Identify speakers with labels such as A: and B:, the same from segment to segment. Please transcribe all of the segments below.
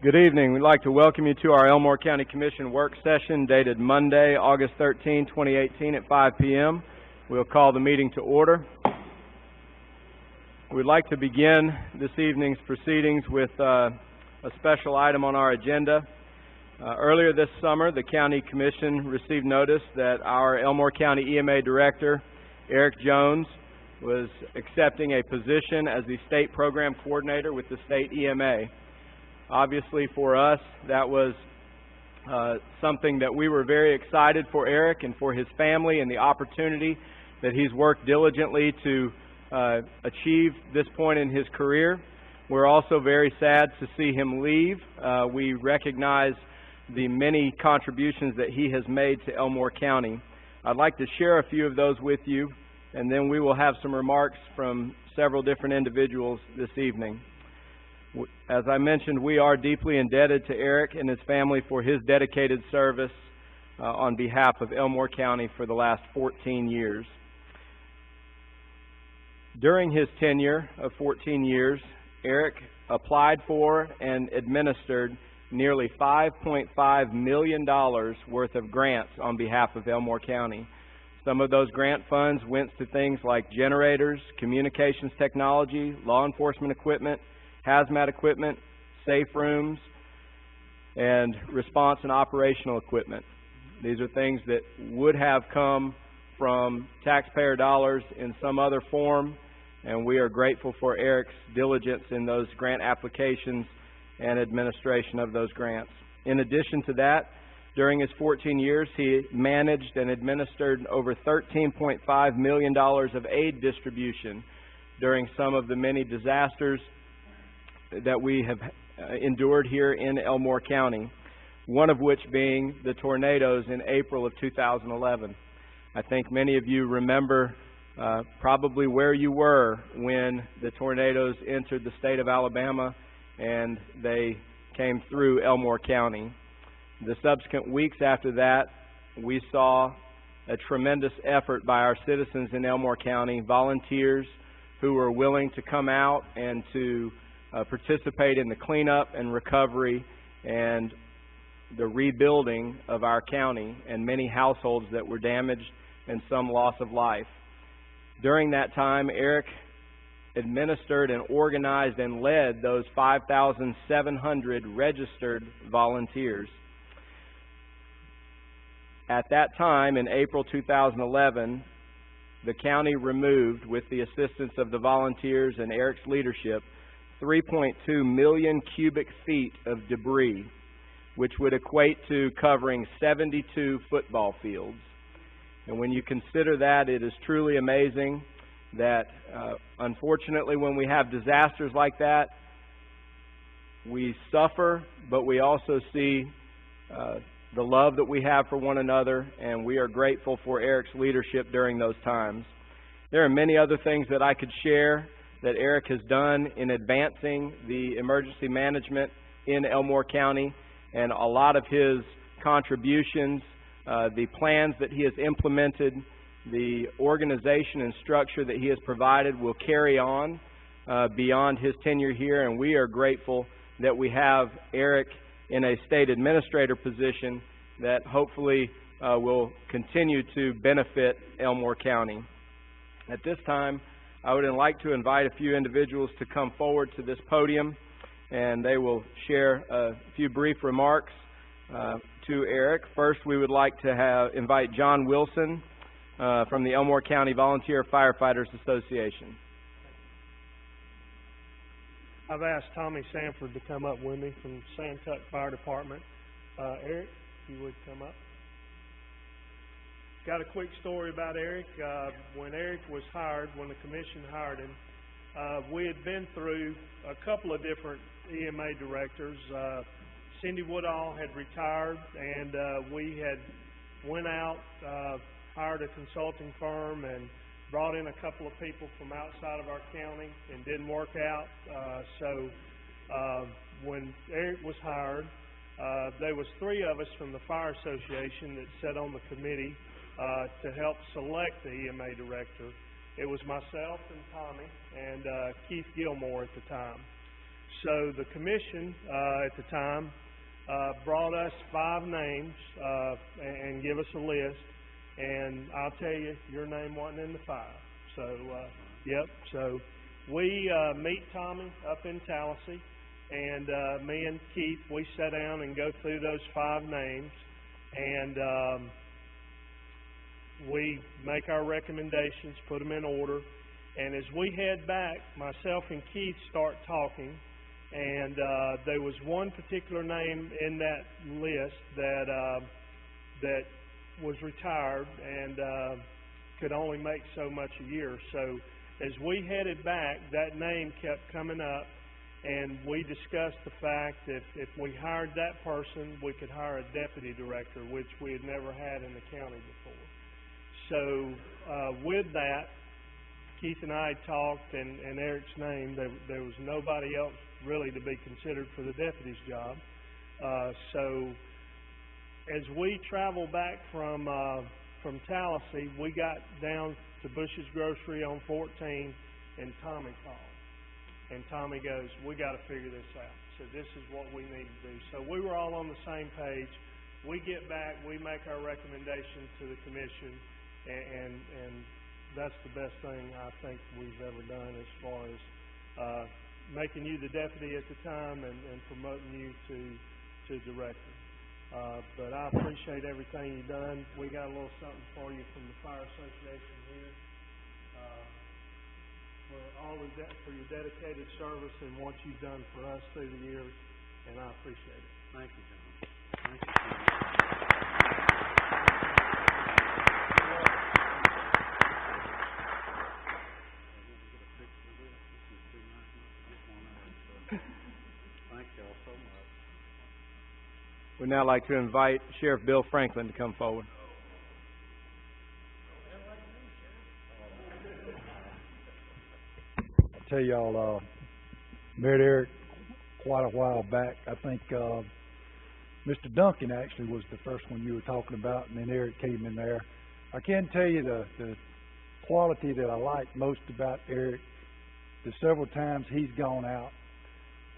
A: Good evening. We'd like to welcome you to our Elmore County Commission work session dated Monday, August 13, 2018 at 5 p.m. We'll call the meeting to order. We'd like to begin this evening's proceedings with a special item on our agenda. Earlier this summer, the County Commission received notice that our Elmore County EMA Director, Eric Jones, was accepting a position as the State Program Coordinator with the State EMA. Obviously for us, that was something that we were very excited for Eric and for his family and the opportunity that he's worked diligently to achieve this point in his career. We're also very sad to see him leave. We recognize the many contributions that he has made to Elmore County. I'd like to share a few of those with you, and then we will have some remarks from several different individuals this evening. As I mentioned, we are deeply indebted to Eric and his family for his dedicated service on behalf of Elmore County for the last 14 years. During his tenure of 14 years, Eric applied for and administered nearly $5.5 million worth of grants on behalf of Elmore County. Some of those grant funds went to things like generators, communications technology, law enforcement equipment, hazmat equipment, safe rooms, and response and operational equipment. These are things that would have come from taxpayer dollars in some other form, and we are grateful for Eric's diligence in those grant applications and administration of those grants. In addition to that, during his 14 years, he managed and administered over $13.5 million of aid distribution during some of the many disasters that we have endured here in Elmore County, one of which being the tornadoes in April of 2011. I think many of you remember probably where you were when the tornadoes entered the state of Alabama and they came through Elmore County. The subsequent weeks after that, we saw a tremendous effort by our citizens in Elmore County, volunteers who were willing to come out and to participate in the cleanup and recovery and the rebuilding of our county and many households that were damaged and some loss of life. During that time, Eric administered and organized and led those 5,700 registered volunteers. At that time, in April 2011, the county removed, with the assistance of the volunteers and Eric's leadership, 3.2 million cubic feet of debris, which would equate to covering 72 football fields. And when you consider that, it is truly amazing that, unfortunately, when we have disasters like that, we suffer, but we also see the love that we have for one another, and we are grateful for Eric's leadership during those times. There are many other things that I could share that Eric has done in advancing the emergency management in Elmore County, and a lot of his contributions, the plans that he has implemented, the organization and structure that he has provided will carry on beyond his tenure here, and we are grateful that we have Eric in a state administrator position that hopefully will continue to benefit Elmore County. At this time, I would like to invite a few individuals to come forward to this podium, and they will share a few brief remarks to Eric. First, we would like to invite John Wilson from the Elmore County Volunteer Firefighters Association.
B: I've asked Tommy Sanford to come up with me from Santuck Fire Department. Eric, if you would come up. Got a quick story about Eric. When Eric was hired, when the commission hired him, we had been through a couple of different EMA directors. Cindy Woodall had retired, and we had went out, hired a consulting firm, and brought in a couple of people from outside of our county, and didn't work out. So when Eric was hired, there was three of us from the Fire Association that sat on the committee to help select the EMA director. It was myself and Tommy and Keith Gilmore at the time. So the commission, at the time, brought us 5 names, and give us a list, and I'll tell you, your name wasn't in the 5. So, yep, so we, meet Tommy up in Tallahassee, and, me and Keith, we sat down and go through those 5 names, and, we make our recommendations, put them in order, and as we head back, myself and Keith start talking, and there was one particular name in that list that was retired and could only make so much a year. So as we headed back, that name kept coming up, and we discussed the fact that if we hired that person, we could hire a deputy director, which we had never had in the county before. So with that, Keith and I talked, and Eric's name, there was nobody else really to be considered for the deputy's job. So as we traveled back from Tallahassee, we got down to Bush's Grocery on 14, and Tommy called. And Tommy goes, "We got to figure this out." So this is what we need to do. So we were all on the same page. We get back, we make our recommendation to the commission, and that's the best thing I think we've ever done as far as making you the deputy at the time and promoting you to director. But I appreciate everything you've done. We got a little something for you from the Fire Association here. For your dedicated service and what you've done for us through the years, and I appreciate it.
C: Thank you, John. Thank you. Thank you all so much.
A: We'd now like to invite Sheriff Bill Franklin to come forward.
D: I tell y'all, met Eric quite a while back. I think Mr. Duncan actually was the first one you were talking about, and then Eric came in there. I can tell you the quality that I like most about Eric, the several times he's gone out.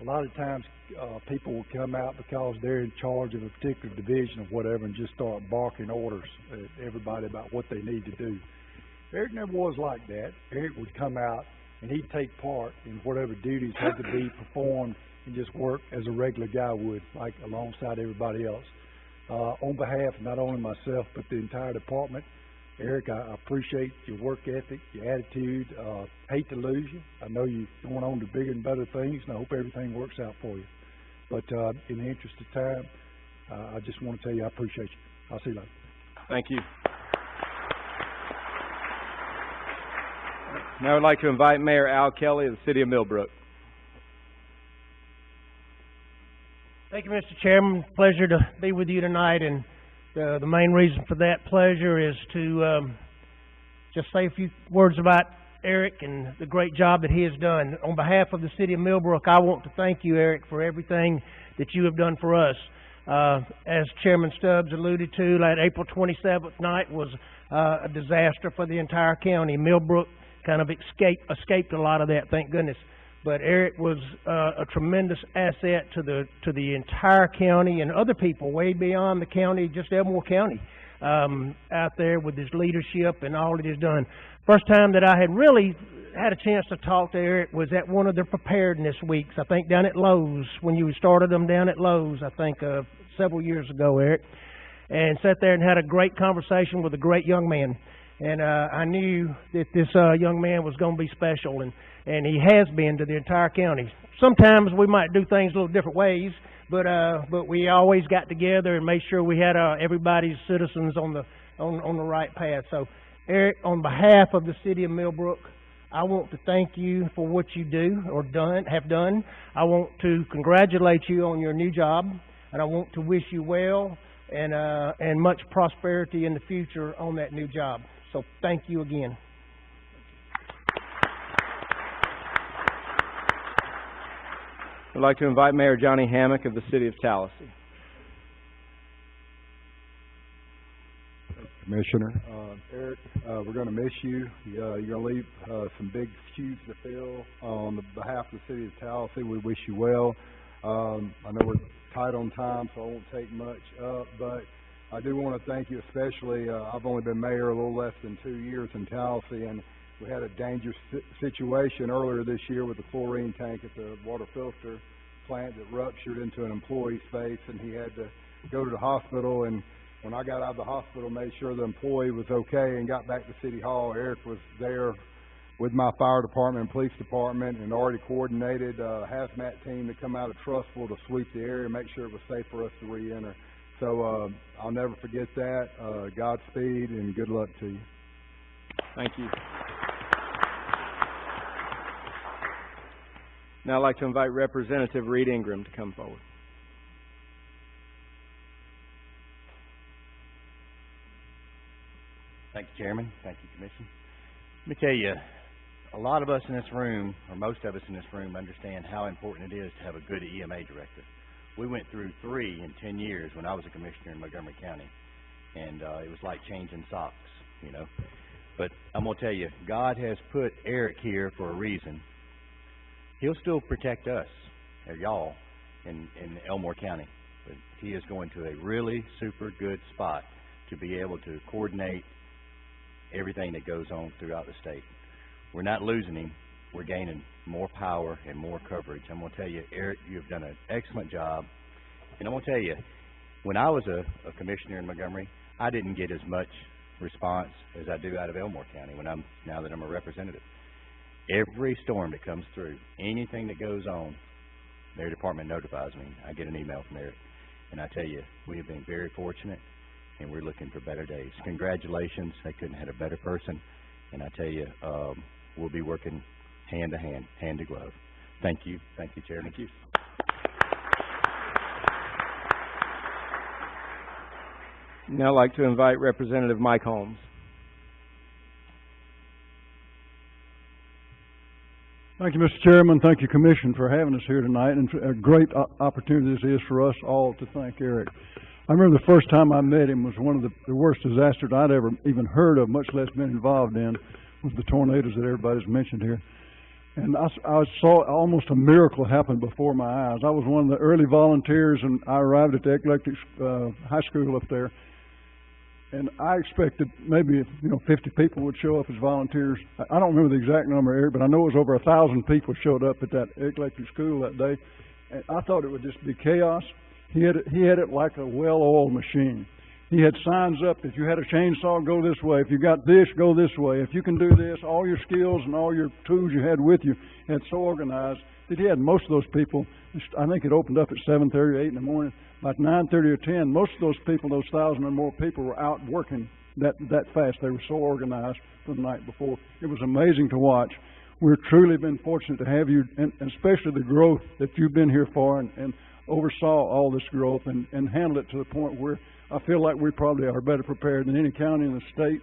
D: A lot of times people will come out because they're in charge of a particular division or whatever and just start barking orders at everybody about what they need to do. Eric never was like that. Eric would come out and he'd take part in whatever duties had to be performed and just work as a regular guy would, like alongside everybody else. On behalf of not only myself but the entire department, Eric, I appreciate your work ethic, your attitude. Hate to lose you. I know you're going on to bigger and better things, and I hope everything works out for you. But in the interest of time, I just want to tell you I appreciate you. I'll see you later.
A: Thank you. Now I'd like to invite Mayor Al Kelly of the City of Millbrook.
E: Thank you, Mr. Chairman. Pleasure to be with you tonight, and the main reason for that pleasure is to just say a few words about Eric and the great job that he has done. On behalf of the City of Millbrook, I want to thank you, Eric, for everything that you have done for us. As Chairman Stubbs alluded to, that April 27th night was a disaster for the entire county. Millbrook kind of escaped a lot of that, thank goodness. But Eric was a tremendous asset to the entire county and other people way beyond the county, just Elmore County, out there with his leadership and all that he's done. First time that I had really had a chance to talk to Eric was at one of the preparedness weeks, I think down at Lowe's, when you started them down at Lowe's, I think several years ago, Eric, and sat there and had a great conversation with a great young man. And I knew that this young man was going to be special, and he has been to the entire county. Sometimes we might do things a little different ways, but we always got together and made sure we had everybody's citizens on the right path. So, Eric, on behalf of the City of Millbrook, I want to thank you for what you do or have done. I want to congratulate you on your new job, and I want to wish you well and much prosperity in the future on that new job. So thank you again.
A: I'd like to invite Mayor Johnny Hammock of the City of Tallahassee.
D: Commissioner, Eric, we're gonna miss you. You're gonna leave, some big shoes to fill. On the behalf of the city of Tallahassee, we wish you well. I know we're tight on time, so I won't take much up, but I do wanna thank you especially. I've only been mayor a little less than 2 years in Tallahassee, and we had a dangerous situation earlier this year with the chlorine tank at the water filter plant that ruptured into an employee's face, and he had to go to the hospital. And when I got out of the hospital, made sure the employee was okay and got back to City Hall, Eric was there with my fire department and police department and already coordinated a hazmat team to come out of Trustful to sweep the area, make sure it was safe for us to re-enter. So I'll never forget that. Godspeed and good luck to you.
A: Thank you. Now I'd like to invite Representative Reed Ingram to come forward.
F: Thank you, Chairman. Thank you, Commission. Let me tell you, a lot of us in this room, or most of us in this room, understand how important it is to have a good EMA director. We went through 3 in 10 years when I was a commissioner in Montgomery County, and it was like changing socks, you know. But I'm going to tell you, God has put Eric here for a reason. He'll still protect us, or y'all, in Elmore County, but he is going to a really super good spot to be able to coordinate everything that goes on throughout the state. We're not losing him. We're gaining more power and more coverage. I'm going to tell you, Eric, you've done an excellent job. And I'm going to tell you, when I was a commissioner in Montgomery, I didn't get as much response as I do out of Elmore County now that I'm a representative. Every storm that comes through, anything that goes on, their department notifies me. I get an email from Eric. And I tell you, we have been very fortunate, and we're looking for better days. Congratulations. They couldn't have had a better person. And I tell you, we'll be working hand to hand, hand to glove. Thank you. Thank you, Chairman.
A: Thank you. Now I'd like to invite Representative Mike Holmes.
G: Thank you, Mr. Chairman. Thank you, Commission, for having us here tonight, and a great opportunity this is for us all to thank Eric. I remember the first time I met him was one of the worst disasters I'd ever even heard of, much less been involved in, was the tornadoes that everybody's mentioned here. And I saw almost a miracle happen before my eyes. I was one of the early volunteers, and I arrived at the Eclectic High School up there. And I expected maybe 50 people would show up as volunteers. I don't remember the exact number, Eric, but I know it was over 1,000 people showed up at that Eclectic School that day. And I thought it would just be chaos. He had it like a well-oiled machine. He had signs up: if you had a chainsaw, go this way. If you got this, go this way. If you can do this, all your skills and all your tools you had with you, had so organized that he had most of those people. I think it opened up at 7:30 or 8 in the morning. By 9:30 or 10, most of those people, those 1,000 or more people, were out working that fast. They were so organized from the night before. It was amazing to watch. We've truly been fortunate to have you, and especially the growth that you've been here for, and oversaw all this growth and handled it to the point where I feel like we probably are better prepared than any county in the state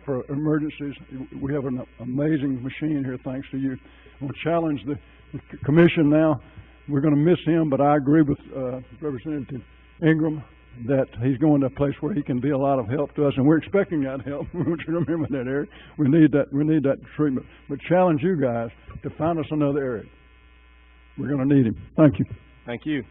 G: for emergencies. We have an amazing machine here, thanks to you. I'm going to challenge the Commission now. We're going to miss him, but I agree with Representative Ingram that he's going to a place where he can be a lot of help to us, and we're expecting that help. We want you to remember that, Eric. We need that treatment. But challenge you guys to find us another Eric. We're going to need him. Thank you.
A: Thank you.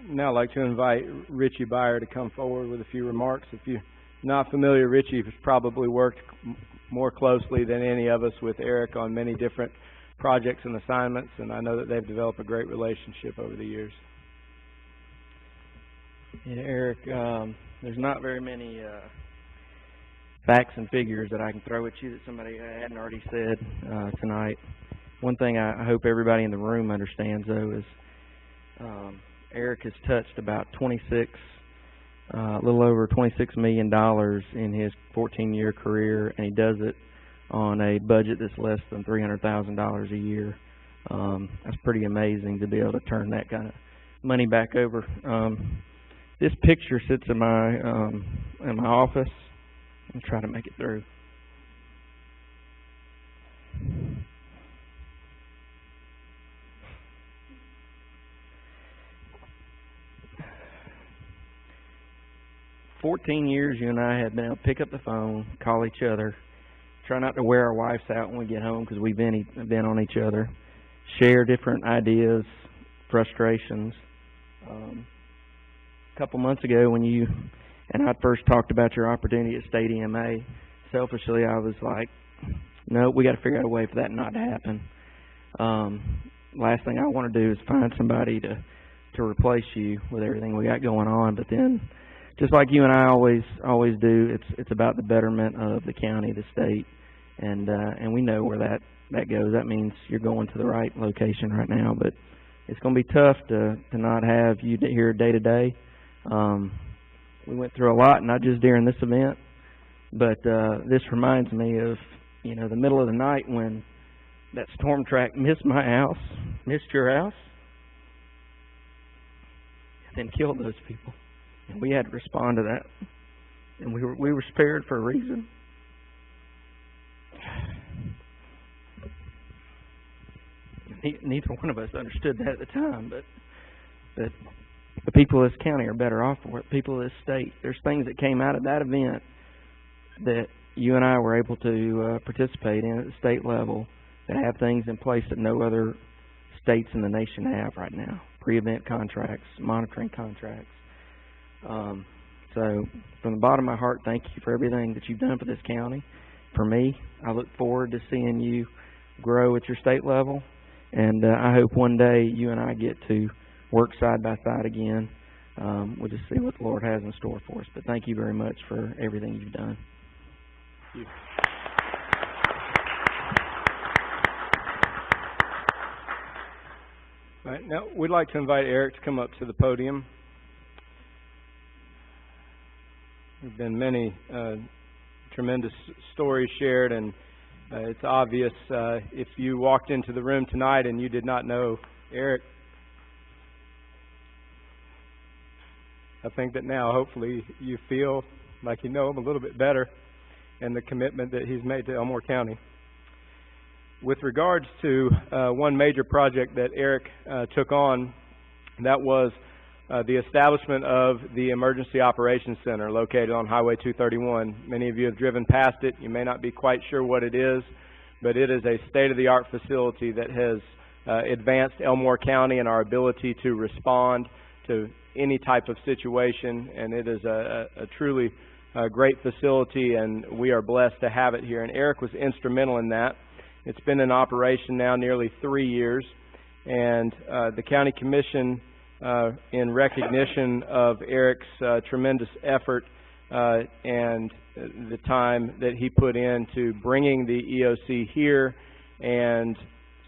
A: Now I'd like to invite Richie Byer to come forward with a few remarks. If you're not familiar, Richie has probably worked more closely than any of us with Eric on many different projects and assignments, and I know that they've developed a great relationship over the years.
H: Yeah, Eric, there's not very many facts and figures that I can throw at you that somebody hadn't already said tonight. One thing I hope everybody in the room understands, though, is Eric has touched about a little over $26 million in his 14-year career, and he does it on a budget that's less than $300,000 a year. That's pretty amazing to be able to turn that kind of money back over. This picture sits in my office. I'll try to make it through. 14 years, you and I have been able to pick up the phone, call each other, try not to wear our wives out when we get home because we've been on each other, share different ideas, frustrations. A couple months ago when you and I first talked about your opportunity at State EMA, selfishly I was like, no, we got to figure out a way for that not to happen. Last thing I want to do is find somebody to replace you with everything we got going on. But then, just like you and I always do, it's about the betterment of the county, the state, and we know where that goes. That means you're going to the right location right now. But it's going to be tough to not have you here day to day. We went through a lot, not just during this event, but this reminds me of the middle of the night when that storm track missed my house, missed your house, and then killed those people. And we had to respond to that. And we were spared for a reason. Neither one of us understood that at the time, but the people of this county are better off for it. The people of this state. There's things that came out of that event that you and I were able to participate in at the state level that have things in place that no other states in the nation have right now. Pre-event contracts, monitoring contracts. So from the bottom of my heart, thank you for everything that you've done for this county. For me, I look forward to seeing you grow at your state level, and I hope one day you and I get to work side by side again. We'll just see what the Lord has in store for us. But thank you very much for everything you've done. Thank you.
A: All right, now we'd like to invite Eric to come up to the podium. There have been many tremendous stories shared, and it's obvious if you walked into the room tonight and you did not know Eric, I think that now hopefully you feel like you know him a little bit better and the commitment that he's made to Elmore County. With regards to one major project that Eric took on, that was the establishment of the Emergency Operations Center located on Highway 231. Many of you have driven past it. You may not be quite sure what it is, but it is a state-of-the-art facility that has advanced Elmore County and our ability to respond to any type of situation, and it is a truly great facility, and we are blessed to have it here. And Eric was instrumental in that. It's been in operation now nearly 3 years, and the County Commission, in recognition of Eric's tremendous effort and the time that he put into bringing the EOC here and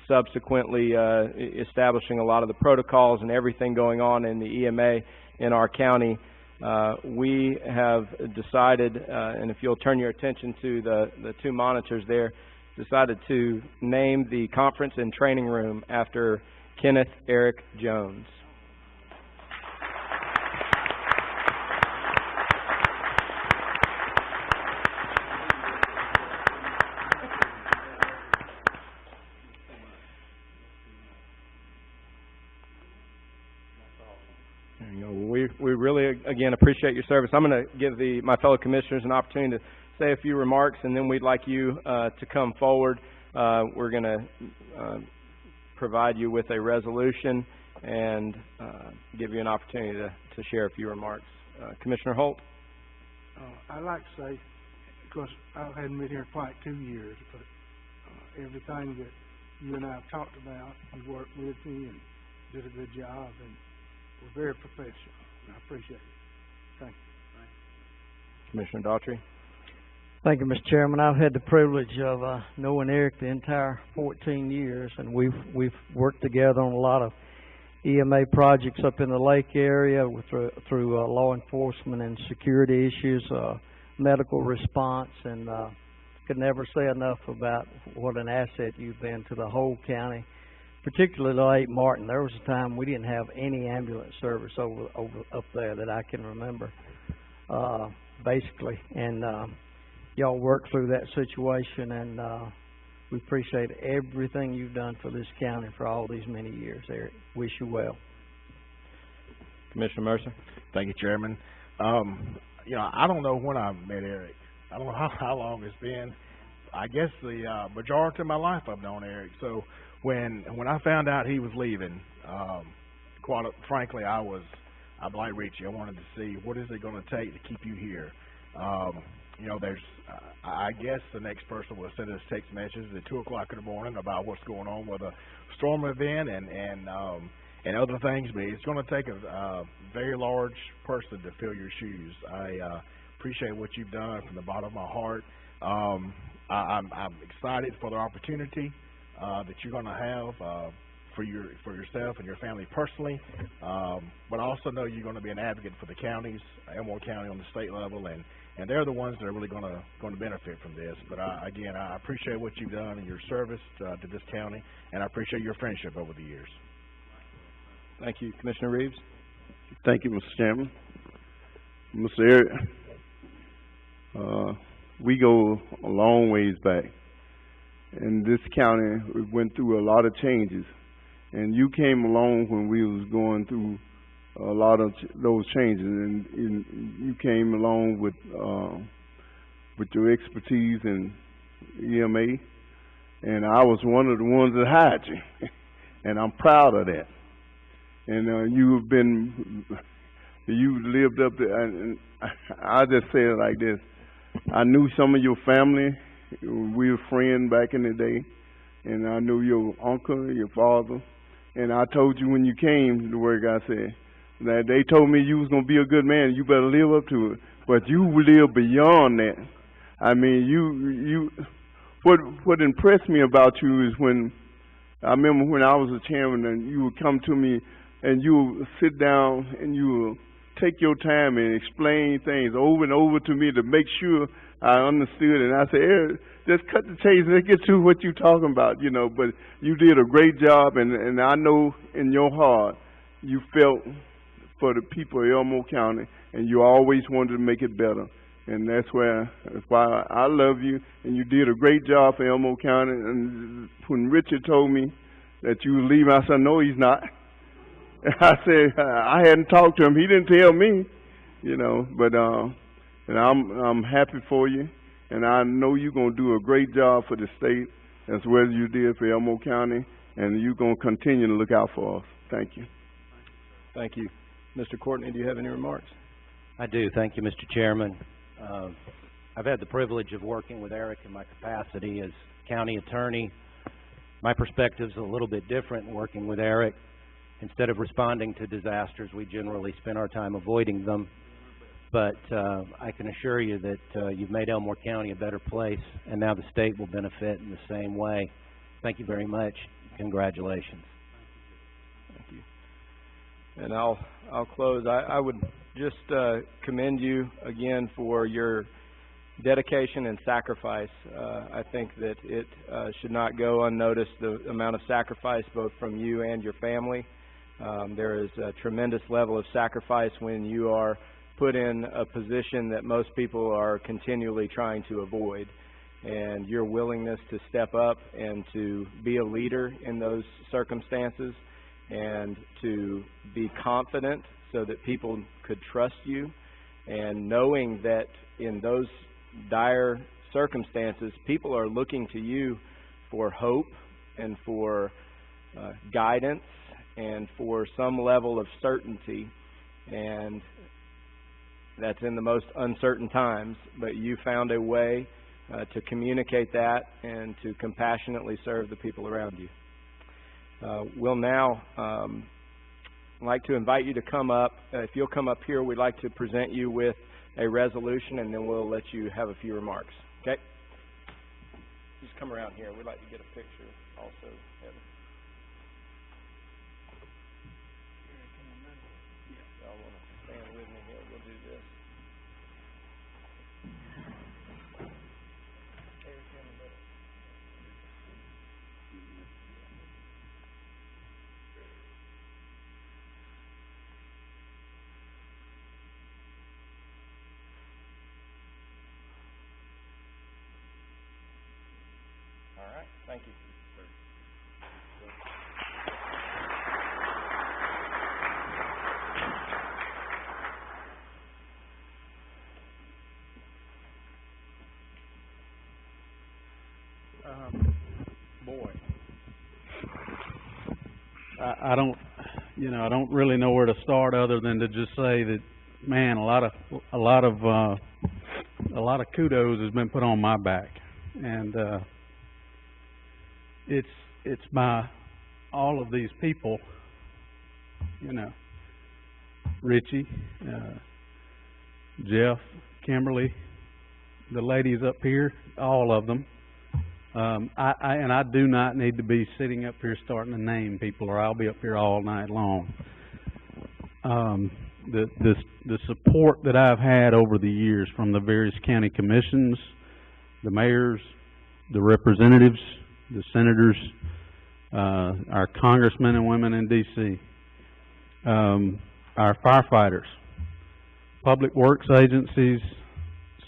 A: subsequently establishing a lot of the protocols and everything going on in the EMA in our county, we have decided, and if you'll turn your attention to the two monitors there, decided to name the conference and training room after Kenneth Eric Jones. We really, again, appreciate your service. I'm going to give my fellow commissioners an opportunity to say a few remarks, and then we'd like you to come forward. We're going to provide you with a resolution and give you an opportunity to share a few remarks. Commissioner Holt?
I: I'd like to say, because I hadn't been here quite 2 years, but everything that you and I have talked about, you worked with me and did a good job, and we're very professional. I appreciate it. Thank you.
A: Commissioner Daughtry?
C: Thank you, Mr. Chairman. I've had the privilege of knowing Eric the entire 14 years, and we've worked together on a lot of EMA projects up in the lake area through law enforcement and security issues, medical response, and could never say enough about what an asset you've been to the whole county, particularly Lake Martin. There was a time we didn't have any ambulance service up there that I can remember, basically, and y'all worked through that situation, and we appreciate everything you've done for this county for all these many years, Eric. Wish you well.
A: Commissioner Mercer?
F: Thank you, Chairman.
J: you know, I don't know when I met Eric. I don't know how long it's been. I guess the majority of my life I've known Eric. So when I found out he was leaving, quite frankly, I was like Richie. I wanted to see what is it going to take to keep you here. You know, there's I guess the next person will send us text messages at 2 o'clock in the morning about what's going on with a storm event and other things, but it's going to take a very large person to fill your shoes. I appreciate what you've done from the bottom of my heart. I'm excited for the opportunity that you're going to have for yourself and your family personally, but I also know you're going to be an advocate for the counties, Elmore County on the state level, and they're the ones that are really going to benefit from this. But again, I appreciate what you've done in your service to this county, and I appreciate your friendship over the years.
A: Thank you. Commissioner Reeves?
K: Thank you, Mr. Chairman. Mr. Eric, we go a long ways back. In this county, we went through a lot of changes, and you came along when we was going through a lot of those changes, and you came along with your expertise in EMA, and I was one of the ones that hired you, and I'm proud of that. And you've lived up to, and I just say it like this. I knew some of your family. We were friends back in the day, and I knew your uncle, your father, and I told you when you came, the word God said, that they told me you was going to be a good man, you better live up to it. But you live beyond that. I mean, what impressed me about you is when, I remember when I was a chairman and you would come to me and you would sit down and you would take your time and explain things over and over to me to make sure I understood. And I said, Eric, just cut the chase and let's get to what you're talking about, you know. But you did a great job, and I know in your heart you felt for the people of Elmore County, and you always wanted to make it better. And that's why I love you, and you did a great job for Elmore County. And when Richard told me that you were leaving, I said, no, he's not. I said, I hadn't talked to him. He didn't tell me, you know, but and I'm happy for you, and I know you're going to do a great job for the state as well as you did for Elmore County, and you're going to continue to look out for us. Thank you.
A: Thank you. Mr. Courtney, do you have any remarks?
L: I do. Thank you, Mr. Chairman. I've had the privilege of working with Eric in my capacity as county attorney. My perspective's a little bit different working with Eric. Instead of responding to disasters, we generally spend our time avoiding them. But I can assure you that you've made Elmore County a better place, and now the state will benefit in the same way. Thank you very much. Congratulations.
A: Thank you. And I'll close. I would just commend you again for your dedication and sacrifice. I think that it should not go unnoticed, the amount of sacrifice both from you and your family. There is a tremendous level of sacrifice when you are put in a position that most people are continually trying to avoid. And your willingness to step up and to be a leader in those circumstances and to be confident so that people could trust you, and knowing that in those dire circumstances, people are looking to you for hope and for guidance and for some level of certainty, and that's in the most uncertain times, but you found a way to communicate that and to compassionately serve the people around you. We'll now like to invite you to come up. If you'll come up here, we'd like to present you with a resolution, and then we'll let you have a few remarks. Okay? Just come around here. We'd like to get a picture also. Y'all want to stand with me here? We'll do this. All right. Thank you.
M: Boy, I don't, I don't really know where to start other than to just say that, man, a lot of kudos has been put on my back, and it's by all of these people, Richie, Jeff, Kimberly, the ladies up here, all of them. I do not need to be sitting up here starting to name people, or I'll be up here all night long. The support that I've had over the years from the various county commissions, the mayors, the representatives, the senators, our congressmen and women in D.C., our firefighters, public works agencies,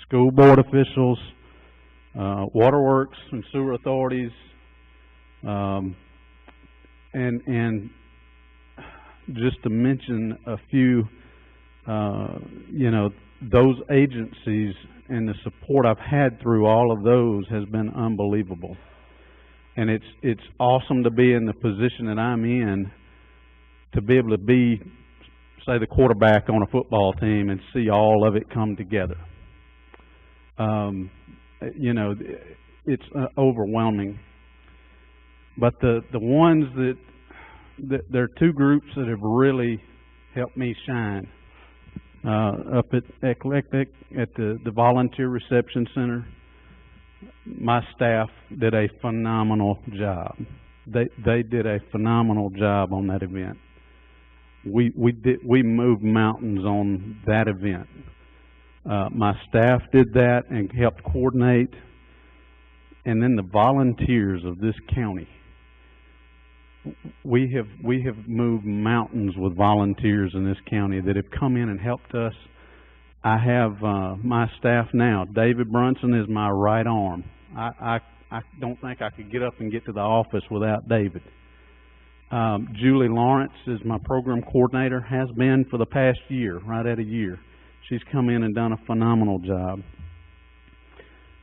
M: school board officials, waterworks and sewer authorities, and just to mention a few, those agencies and the support I've had through all of those has been unbelievable. And it's awesome to be in the position that I'm in, to be able to be, say, the quarterback on a football team and see all of it come together. It's overwhelming. But the ones there are two groups that have really helped me shine. Up at Eclectic, at the Volunteer Reception Center, my staff did a phenomenal job. They did a phenomenal job on that event. We moved mountains on that event. My staff did that and helped coordinate. And then the volunteers of this county. We have moved mountains with volunteers in this county that have come in and helped us. I have my staff now. David Brunson is my right arm. I don't think I could get up and get to the office without David. Julie Lawrence is my program coordinator, has been for the past year, right at a year. She's come in and done a phenomenal job.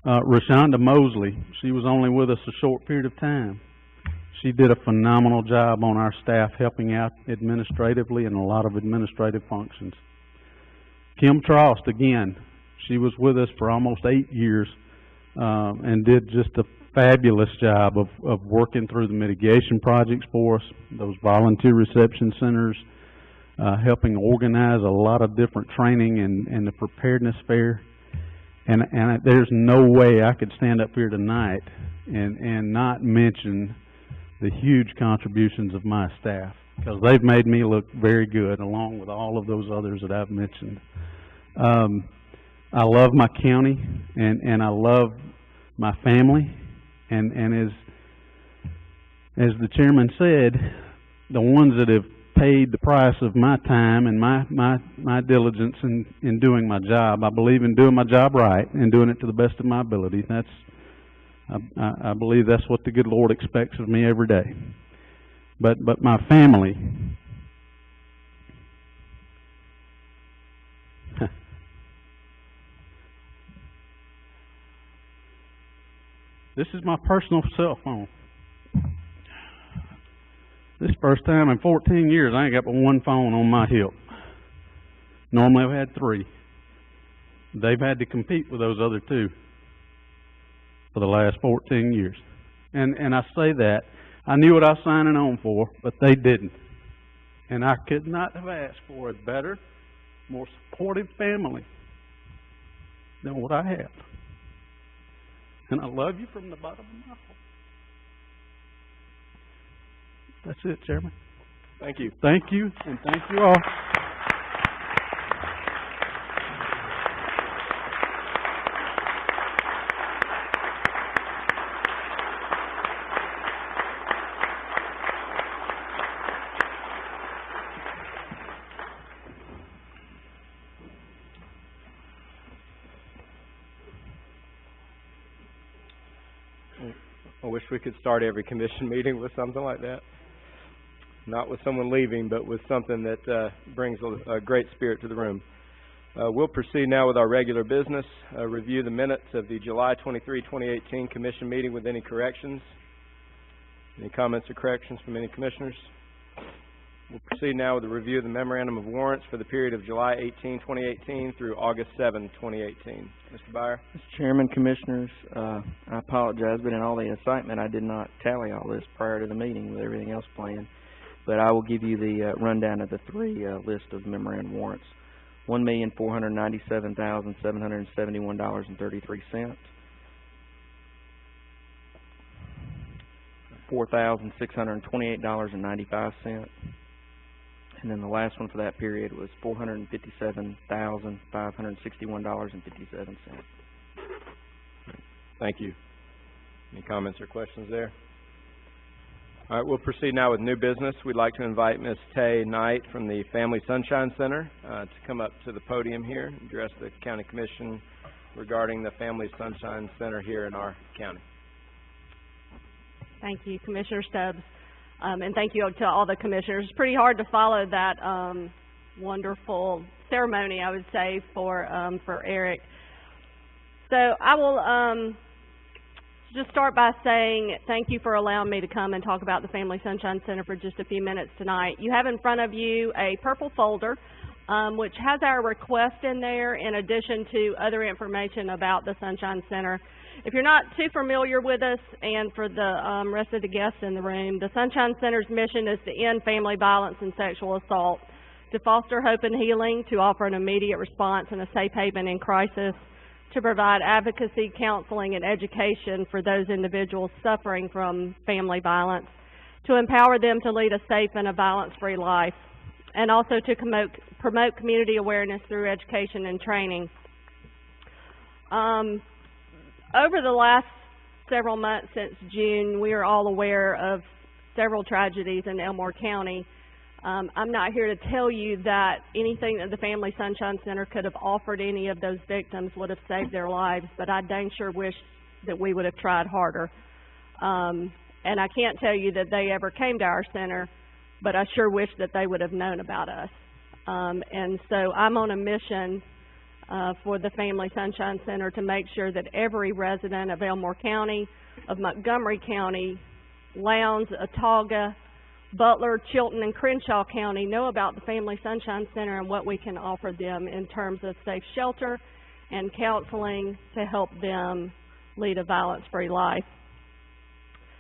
M: Rashonda Mosley, she was only with us a short period of time. She did a phenomenal job on our staff, helping out administratively in a lot of administrative functions. Kim Trost, again, she was with us for almost 8 years and did just a fabulous job of working through the mitigation projects for us, those volunteer reception centers, helping organize a lot of different training and the preparedness fair. And there's no way I could stand up here tonight and not mention the huge contributions of my staff, because they've made me look very good, along with all of those others that I've mentioned. I love my county, and I love my family, and as the chairman said, the ones that have paid the price of my time and my diligence in doing my job. I believe in doing my job right and doing it to the best of my ability. I believe that's what the good Lord expects of me every day. But my family, this is my personal cell phone. This first time in 14 years, I ain't got but one phone on my hip. Normally I've had 3. They've had to compete with those other 2 for the last 14 years. And I say that, I knew what I was signing on for, but they didn't. And I could not have asked for a better, more supportive family than what I have. And I love you from the bottom of my heart. That's it, Chairman.
A: Thank you.
M: Thank you, and thank you all.
A: I wish we could start every commission meeting with something like that. Not with someone leaving, but with something that brings a great spirit to the room. We'll proceed now with our regular business. Review the minutes of the July 23, 2018 Commission meeting with any corrections. Any comments or corrections from any commissioners? We'll proceed now with a review of the memorandum of warrants for the period of July 18, 2018 through August 7, 2018. Mr. Byer?
H: Mr. Chairman, Commissioners, I apologize, but in all the excitement, I did not tally all this prior to the meeting with everything else planned. But I will give you the rundown of the three list of memorandum warrants. $1,497,771.33. $4,628.95. And then the last one for that period was $457,561.57.
A: Thank you. Any comments or questions there? All right, we'll proceed now with new business. We'd like to invite Ms. Tay Knight from the Family Sunshine Center to come up to the podium here and address the County Commission regarding the Family Sunshine Center here in our county.
N: Thank you, Commissioner Stubbs. And thank you to all the commissioners. It's pretty hard to follow that wonderful ceremony, I would say, for Eric. So I will just start by saying thank you for allowing me to come and talk about the Family Sunshine Center for just a few minutes tonight. You have in front of you a purple folder which has our request in there in addition to other information about the Sunshine Center. If you're not too familiar with us, and for the rest of the guests in the room, the Sunshine Center's mission is to end family violence and sexual assault, to foster hope and healing, to offer an immediate response and a safe haven in crisis, to provide advocacy, counseling, and education for those individuals suffering from family violence, to empower them to lead a safe and a violence-free life, and also to promote community awareness through education and training. Over the last several months since June, we are all aware of several tragedies in Elmore County. I'm not here to tell you that anything that the Family Sunshine Center could have offered any of those victims would have saved their lives, but I dang sure wish that we would have tried harder. And I can't tell you that they ever came to our center, but I sure wish that they would have known about us. And so I'm on a mission for the Family Sunshine Center to make sure that every resident of Elmore County, of Montgomery County, Lowndes, Autauga, Butler, Chilton, and Crenshaw County know about the Family Sunshine Center and what we can offer them in terms of safe shelter and counseling to help them lead a violence-free life.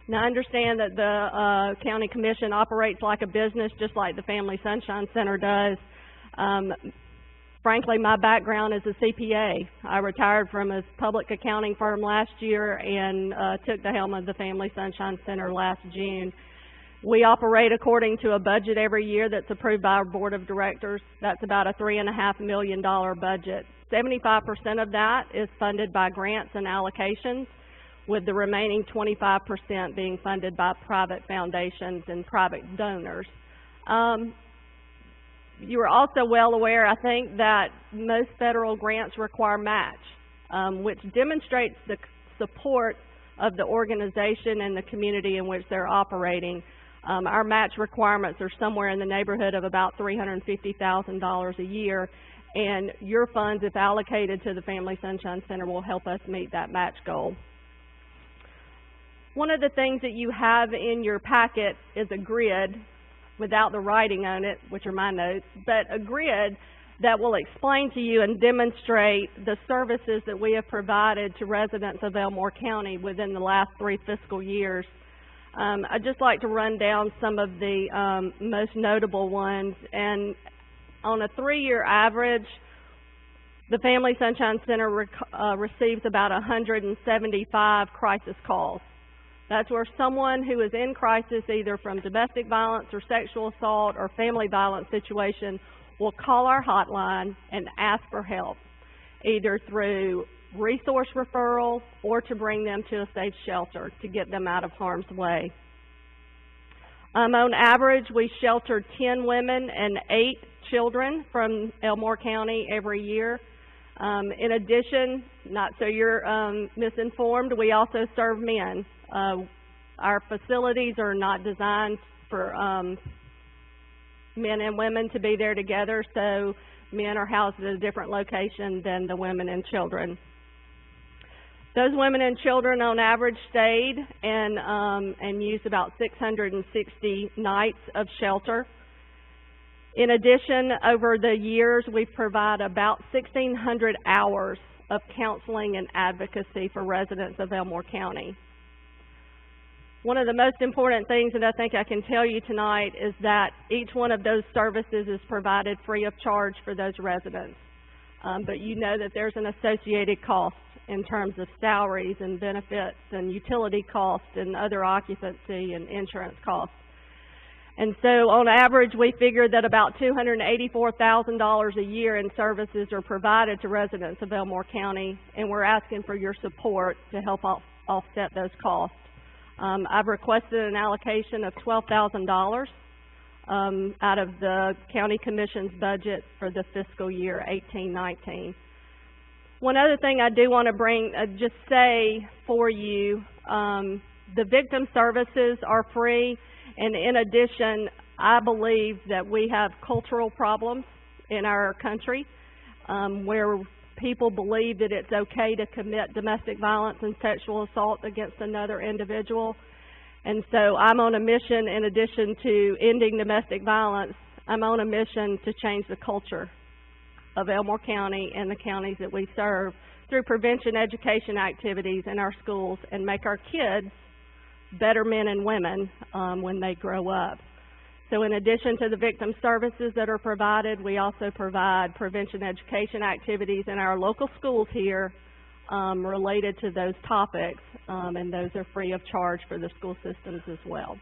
N: Now, I understand that the County Commission operates like a business, just like the Family Sunshine Center does. Frankly, my background is a CPA. I retired from a public accounting firm last year and took the helm of the Family Sunshine Center last June. We operate according to a budget every year that's approved by our board of directors. That's about a $3.5 million budget. 75% of that is funded by grants and allocations, with the remaining 25% being funded by private foundations and private donors. You are also well aware, I think, that most federal grants require match, which demonstrates the support of the organization and the community in which they're operating. Our match requirements are somewhere in the neighborhood of about $350,000 a year, and your funds, if allocated to the Family Sunshine Center, will help us meet that match goal. One of the things that you have in your packet is a grid without the writing on it, which are my notes, but a grid that will explain to you and demonstrate the services that we have provided to residents of Elmore County within the last 3 fiscal years. I'd just like to run down some of the most notable ones. And on a 3-year average, the Family Sunshine Center receives about 175 crisis calls. That's where someone who is in crisis, either from domestic violence or sexual assault or family violence situation, will call our hotline and ask for help, either through resource referral or to bring them to a safe shelter to get them out of harm's way. On average, we shelter 10 women and 8 children from Elmore County every year. In addition, not so you're misinformed, we also serve men. Our facilities are not designed for men and women to be there together, so men are housed at a different location than the women and children. Those women and children on average stayed and used about 660 nights of shelter. In addition, over the years, we've provided about 1,600 hours of counseling and advocacy for residents of Elmore County. One of the most important things that I think I can tell you tonight is that each one of those services is provided free of charge for those residents. But you know that there's an associated cost in terms of salaries and benefits and utility costs and other occupancy and insurance costs. And so on average, we figured that about $284,000 a year in services are provided to residents of Elmore County, and we're asking for your support to help offset those costs. I've requested an allocation of $12,000 out of the County Commission's budget for the fiscal year 18-19. One other thing I do want to just say for you, the victim services are free, and in addition, I believe that we have cultural problems in our country where people believe that it's okay to commit domestic violence and sexual assault against another individual. And so I'm on a mission, in addition to ending domestic violence, I'm on a mission to change the culture of Elmore County and the counties that we serve through prevention education activities in our schools and make our kids better men and women when they grow up. So in addition to the victim services that are provided, we also provide prevention education activities in our local schools here related to those topics, and those are free of charge for the school systems as well.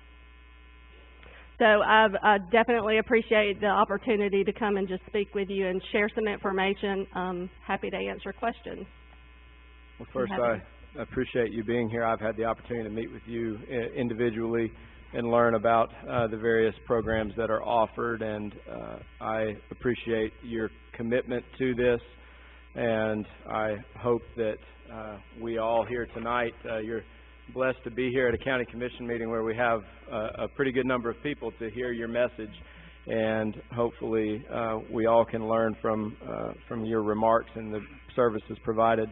N: So I definitely appreciate the opportunity to come and just speak with you and share some information. I'm happy to answer questions.
A: Well, first, I appreciate you being here. I've had the opportunity to meet with you individually and learn about the various programs that are offered, and I appreciate your commitment to this, and I hope that we all here tonight, you're blessed to be here at a County Commission meeting where we have a pretty good number of people to hear your message, and hopefully we all can learn from your remarks and the services provided.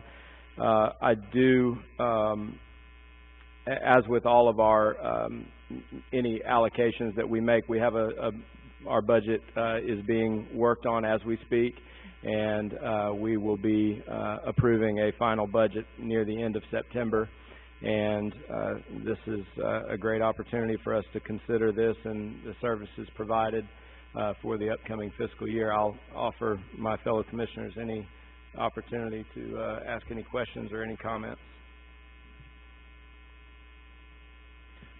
A: I do, as with all of our any allocations that we make, we have our budget is being worked on as we speak, and we will be approving a final budget near the end of September. And this is a great opportunity for us to consider this and the services provided for the upcoming fiscal year. I'll offer my fellow commissioners any opportunity to ask any questions or any comments.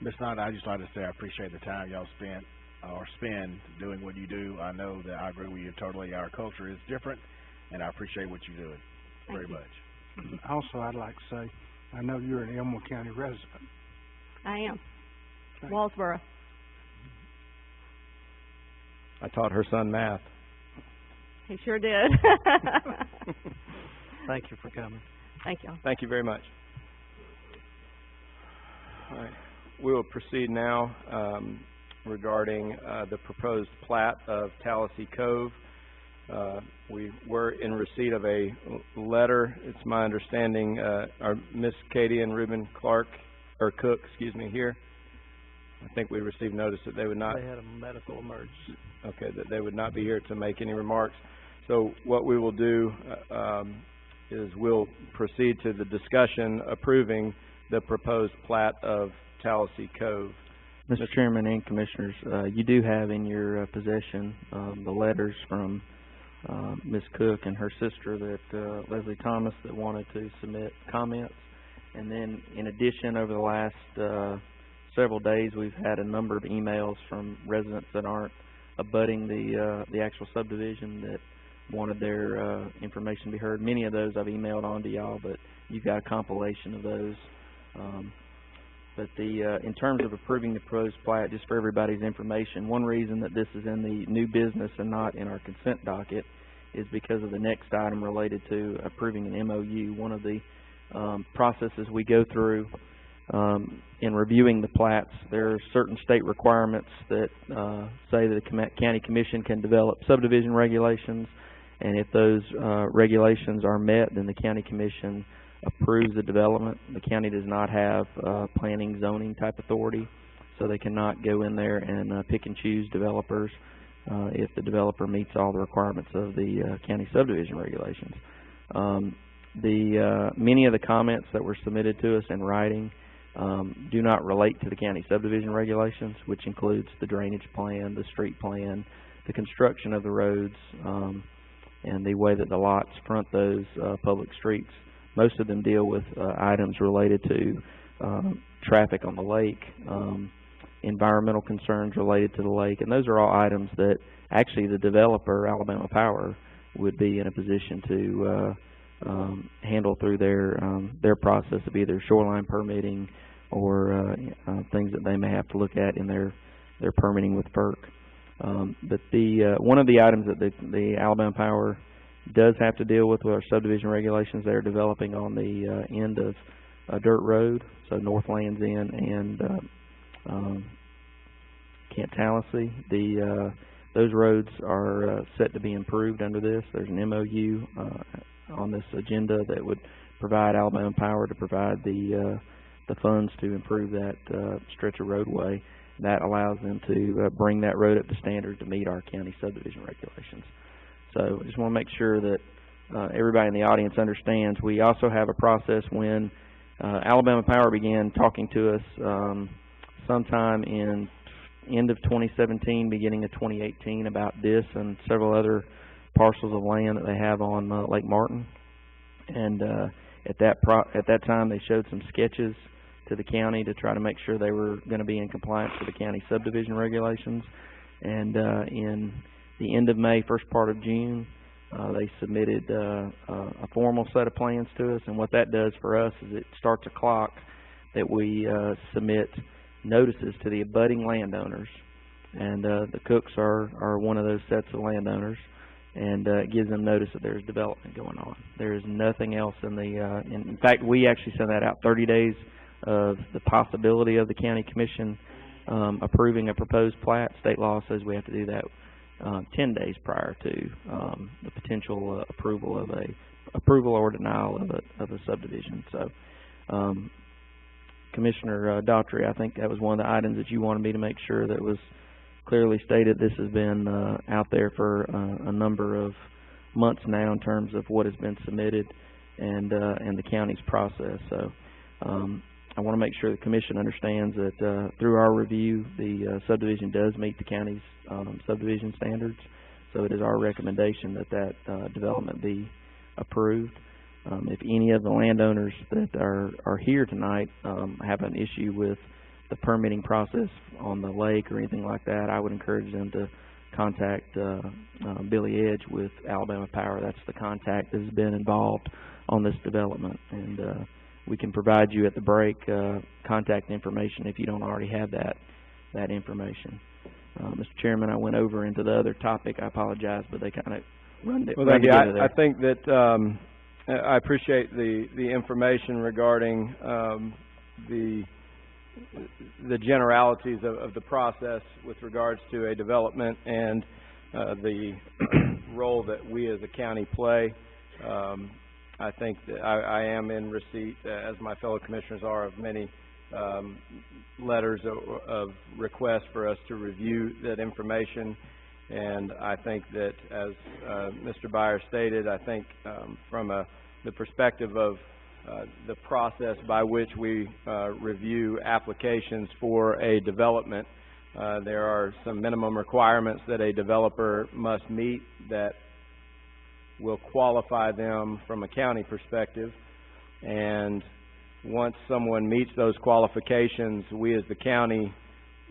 J: Ms. Knight, I'd just like to say I appreciate the time y'all spend doing what you do. I know that I agree with you totally. Our culture is different, and I appreciate what you're doing very much.
I: Also, I'd like to say, I know you're an Elmore County resident.
N: I am. Wallsboro.
A: I taught her son math.
N: He sure did.
C: Thank you for coming.
N: Thank you.
A: Thank you very much. All right. We will proceed now regarding the proposed plat of Tallahassee Cove. We were in receipt of a letter. It's my understanding our Miss Katie and Reuben Cook, here. I think we received notice that they would not.
C: They had a medical emergency.
A: Okay, that they would not be here to make any remarks. So what we will do is we'll proceed to the discussion approving the proposed plat of Tallahassee Cove.
H: Mr. Chairman and Commissioners, you do have in your possession the letters from Ms. Cook and her sister, that Leslie Thomas, that wanted to submit comments. And then in addition, over the last several days, we've had a number of emails from residents that aren't abutting the actual subdivision that wanted their information to be heard. Many of those I've emailed on to y'all, but you've got a compilation of those. But in terms of approving the proposed plat, just for everybody's information, one reason that this is in the new business and not in our consent docket is because of the next item related to approving an MOU. One of the processes we go through in reviewing the plats, there are certain state requirements that say that the county commission can develop subdivision regulations, And if those regulations are met, then the county commission approves the development. The county does not have planning zoning type authority, so they cannot go in there and pick and choose developers if the developer meets all the requirements of the county subdivision regulations. Many of the comments that were submitted to us in writing do not relate to the county subdivision regulations, which includes the drainage plan, the street plan, the construction of the roads, and the way that the lots front those public streets. Most of them deal with items related to traffic on the lake, environmental concerns related to the lake, and those are all items that actually the developer, Alabama Power, would be in a position to handle through their process of either shoreline permitting or things that they may have to look at in their permitting with FERC. But one of the items that the Alabama Power does have to deal with our subdivision regulations, they're developing on the end of a dirt road, so North Lands End and Camp Tallahassee. Those roads are set to be improved under this. There's an MOU on this agenda that would provide Alabama Power to provide the funds to improve that stretch of roadway. That allows them to bring that road up to standard to meet our county subdivision regulations. So I just want to make sure that everybody in the audience understands. We also have a process when Alabama Power began talking to us sometime in end of 2017, beginning of 2018 about this and several other parcels of land that they have on Lake Martin. And at that time, they showed some sketches to the county to try to make sure they were going to be in compliance with the county subdivision regulations. And in the end of May, first part of June, they submitted a formal set of plans to us. And what that does for us is it starts a clock that we submit notices to the abutting landowners. And the Cooks are one of those sets of landowners. And it gives them notice that there's development going on. There is nothing else in the, in fact, we actually send that out 30 days of the possibility of the county commission approving a proposed plat. State law says we have to do that 10 days prior to the potential approval or denial of a subdivision. So, Commissioner Daughtry, I think that was one of the items that you wanted me to make sure that was clearly stated. This has been out there for a number of months now in terms of what has been submitted and the county's process. So I want to make sure the commission understands that through our review, the subdivision does meet the county's subdivision standards. So it is our recommendation that development be approved. If any of the landowners that are here tonight have an issue with the permitting process on the lake or anything like that, I would encourage them to contact Billy Edge with Alabama Power. That's the contact that has been involved on this development. And we can provide you at the break contact information if you don't already have that information. Mr. Chairman, I went over into the other topic. I apologize, but they kind of run together there.
A: I think that I appreciate the information regarding the generalities of the process with regards to a development and the role that we as a county play. I think that I am in receipt, as my fellow commissioners are, of many letters of request for us to review that information. And I think that, as Mr. Byers stated, I think from the perspective of the process by which we review applications for a development, there are some minimum requirements that a developer must meet that will qualify them from a county perspective. And once someone meets those qualifications, we as the county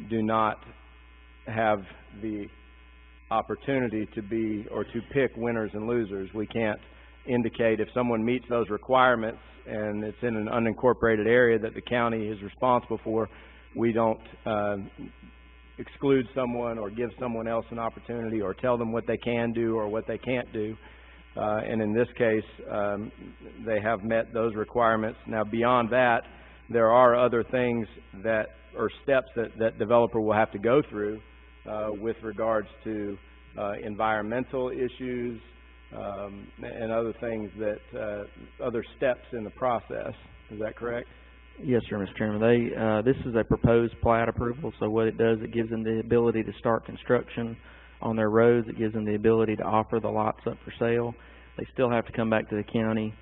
A: do not have the opportunity to be or to pick winners and losers. We can't indicate if someone meets those requirements and it's in an unincorporated area that the county is responsible for. We don't exclude someone or give someone else an opportunity or tell them what they can do or what they can't do. And in this case, they have met those requirements. Now, beyond that, there are other things that, or steps that developer will have to go through with regards to environmental issues, and other things that, other steps in the process. Is that correct?
H: Yes, sir, Mr. Chairman. This is a proposed plat approval, so what it does, it gives them the ability to start construction on their roads. It gives them the ability to offer the lots up for sale. They still have to come back to the county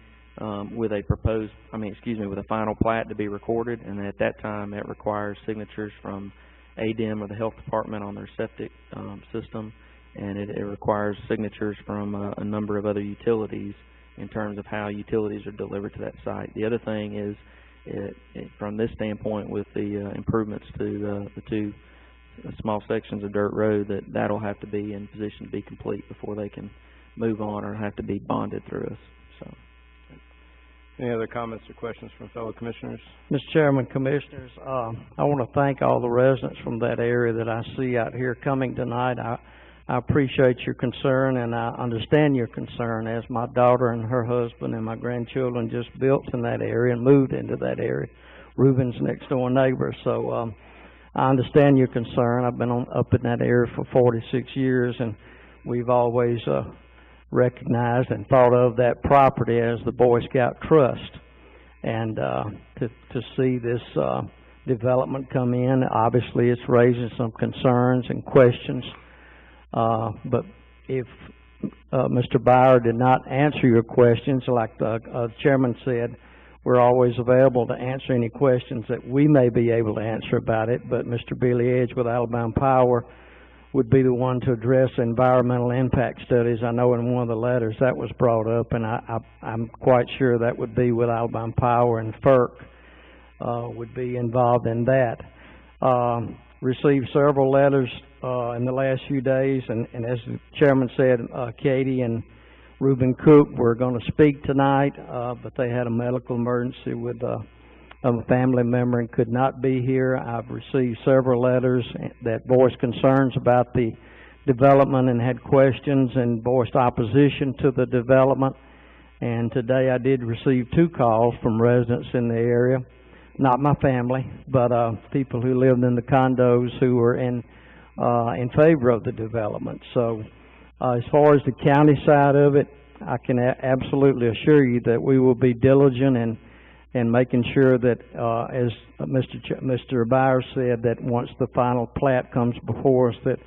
H: with a final plat to be recorded, and at that time it requires signatures from ADEM or the health department on their septic system, and it requires signatures from a number of other utilities in terms of how utilities are delivered to that site. The other thing is, from this standpoint, with the improvements to the two small sections of dirt road, that'll have to be in position to be complete before they can move on or have to be bonded through us. So,
A: any other comments or questions from fellow commissioners?
C: Mr. Chairman, Commissioners, I want to thank all the residents from that area that I see out here coming tonight. I appreciate your concern, and I understand your concern, as my daughter and her husband and my grandchildren just built in that area and moved into that area. Reuben's next door neighbor, so I understand your concern. I've been up in that area for 46 years, and we've always recognized and thought of that property as the Boy Scout Trust. And to see this development come in, obviously it's raising some concerns and questions. But if Mr. Byer did not answer your questions, like the chairman said, we're always available to answer any questions that we may be able to answer about it. But Mr. Billy Edge with Alabama Power would be the one to address environmental impact studies. I know in one of the letters that was brought up, and I'm quite sure that would be with Alabama Power, and FERC would be involved in that. Received several letters in the last few days, and as the chairman said, Katie and Reuben Cook were going to speak tonight, but they had a medical emergency with a family member and could not be here. I've received several letters that voiced concerns about the development and had questions and voiced opposition to the development. And today I did receive 2 calls from residents in the area, not my family, but people who lived in the condos who were in favor of the development. So as far as the county side of it, I can absolutely assure you that we will be diligent and making sure that, as Mr. Byer said, that once the final plat comes before us, that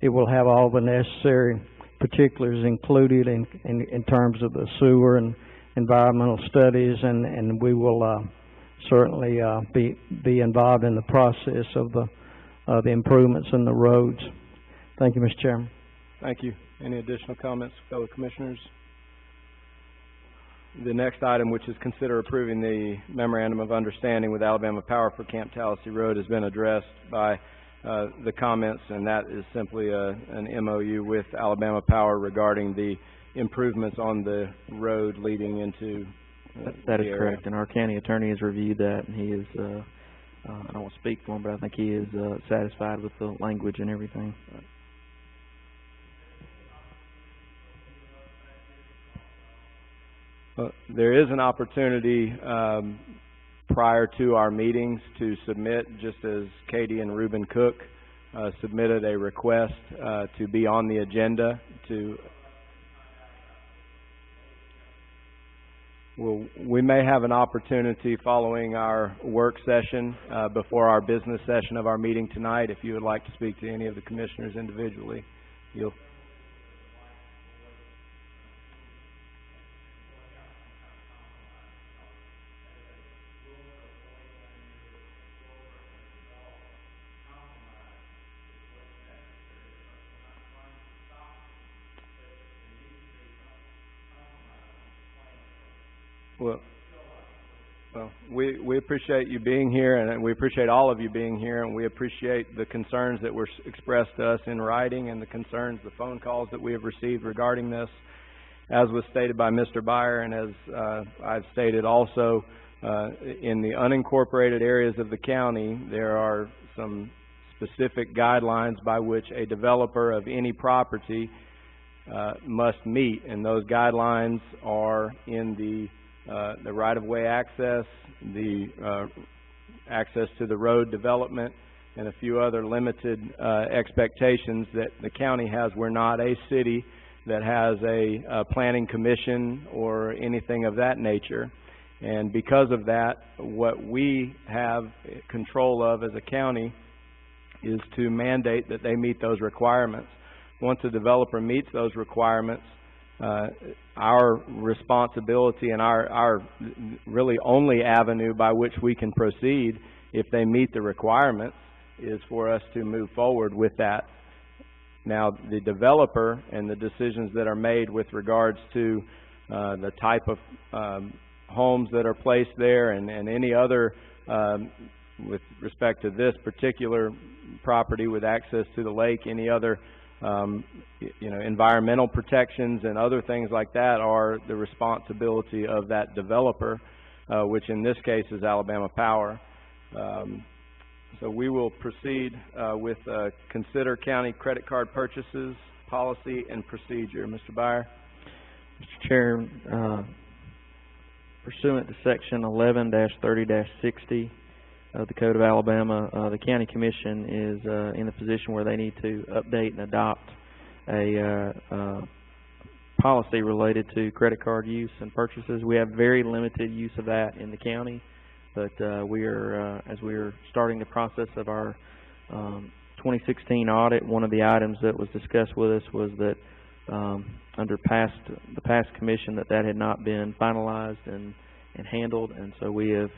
C: it will have all the necessary particulars included in terms of the sewer and environmental studies, and we will certainly be involved in the process of the improvements in the roads. Thank you, Mr. Chairman.
A: Thank you. Any additional comments, fellow commissioners? The next item, which is consider approving the Memorandum of Understanding with Alabama Power for Camp Tallassee Road, has been addressed by the comments, and that is simply an MOU with Alabama Power regarding the improvements on the road leading into
H: that is correct, and our county attorney has reviewed that, and he is, I don't want to speak for him, but I think he is satisfied with the language and everything.
A: There is an opportunity prior to our meetings to submit, just as Katie and Reuben Cook submitted a request to be on the agenda to... Well, we may have an opportunity following our work session before our business session of our meeting tonight. If you would like to speak to any of the commissioners individually, you'll... Well, we appreciate you being here, and we appreciate all of you being here, and we appreciate the concerns that were expressed to us in writing and the concerns, the phone calls that we have received regarding this. As was stated by Mr. Byer, and as I've stated also, in the unincorporated areas of the county, there are some specific guidelines by which a developer of any property must meet, and those guidelines are in the right-of-way access, the access to the road development, and a few other limited expectations that the county has. We're not a city, that has a planning commission or anything of that nature. And because of that, what we have control of as a county is to mandate that they meet those requirements. Once a developer meets those requirements, our responsibility and our really only avenue by which we can proceed, if they meet the requirements, is for us to move forward with that. Now, the developer and the decisions that are made with regards to the type of homes that are placed there and any other, with respect to this particular property with access to the lake, any other environmental protections and other things like that are the responsibility of that developer, which in this case is Alabama Power. So we will proceed with consider county credit card purchases, policy and procedure. Mr. Byer.
H: Mr. Chair, pursuant to Section 11-30-60 of the Code of Alabama, the County Commission is in a position where they need to update and adopt a policy related to credit card use and purchases. We have very limited use of that in the county, but we are, as we are starting the process of our 2016 audit, one of the items that was discussed with us was that under the past commission that had not been finalized and handled, and so we have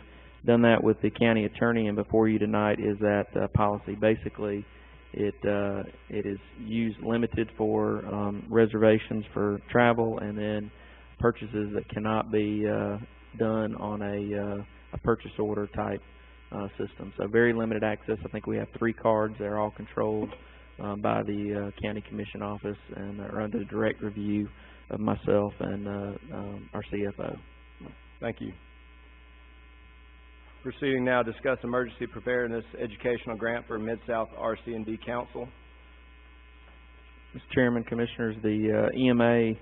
H: done that with the county attorney, and before you tonight is that policy. Basically, it is used limited for reservations for travel, and then purchases that cannot be done on a purchase order type system. So very limited access. I think we have 3 cards. They're all controlled by the county commission office and are under the direct review of myself and our CFO.
A: Thank you. Proceeding now, discuss emergency preparedness educational grant for Mid-South RC&D Council.
H: Mr. Chairman, Commissioners, the EMA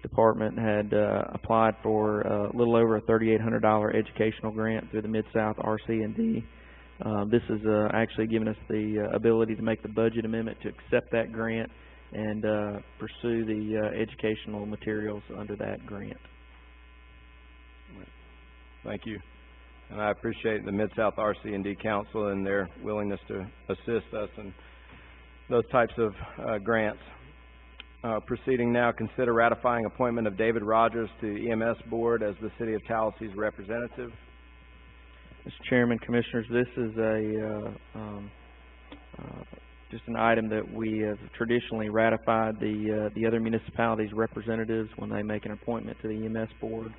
H: department had applied for a little over a $3,800 educational grant through the Mid-South RC&D. This has actually given us the ability to make the budget amendment to accept that grant and pursue the educational materials under that grant.
A: Thank you. And I appreciate the Mid-South RC&D Council and their willingness to assist us in those types of grants. Proceeding now, consider ratifying appointment of David Rogers to the EMS Board as the City of Tallessee's representative.
H: Mr. Chairman, Commissioners, this is just an item that we have traditionally ratified the other municipalities' representatives when they make an appointment to the EMS Board.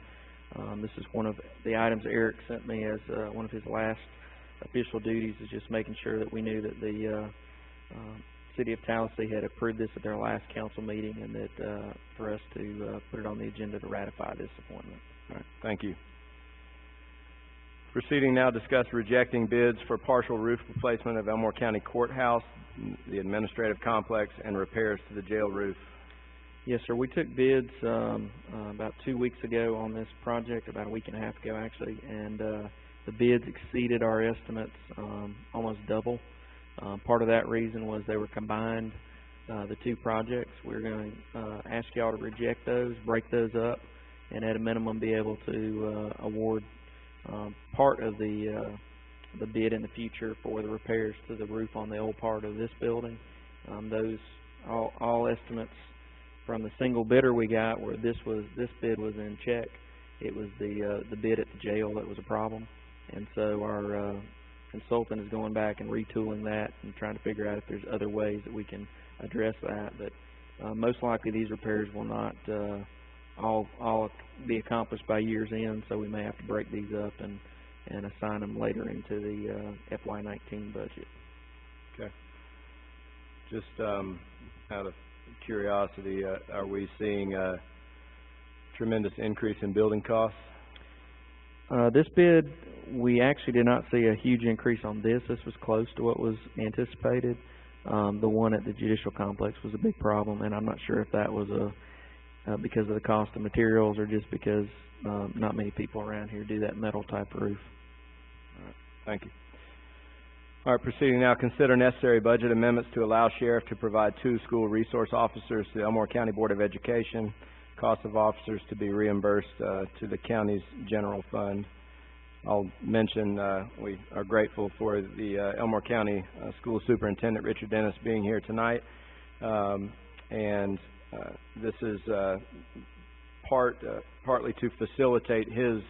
H: This is one of the items Eric sent me as one of his last official duties, is just making sure that we knew that the City of Tallassee had approved this at their last council meeting, and that for us to put it on the agenda to ratify this appointment.
A: All right, thank you. Proceeding now, discuss rejecting bids for partial roof replacement of Elmore County Courthouse, the administrative complex, and repairs to the jail roof.
H: Yes, sir. We took bids about 2 weeks ago on this project, about a week and a half ago actually, and the bids exceeded our estimates almost double. Part of that reason was they were combined, the 2 projects. We're going to ask y'all to reject those, break those up, and at a minimum be able to award part of the bid in the future for the repairs to the roof on the old part of this building. Those all estimates from the single bidder we got, where this bid was in check. It was the bid at the jail that was a problem, and so our consultant is going back and retooling that and trying to figure out if there's other ways that we can address that. But most likely these repairs will not all be accomplished by year's end, so we may have to break these up and assign them later into the FY19 budget.
A: Okay. Just out of curiosity, are we seeing a tremendous increase in building costs?
H: This bid, we actually did not see a huge increase on this. This was close to what was anticipated. The one at the judicial complex was a big problem, and I'm not sure if that was because of the cost of materials or just because not many people around here do that metal type roof.
A: All right. Thank you. All right, proceeding now, consider necessary budget amendments to allow sheriff to provide 2 school resource officers to the Elmore County Board of Education. Cost of officers to be reimbursed to the county's general fund. I'll mention we are grateful for the Elmore County School Superintendent Richard Dennis being here tonight, and this is partly to facilitate his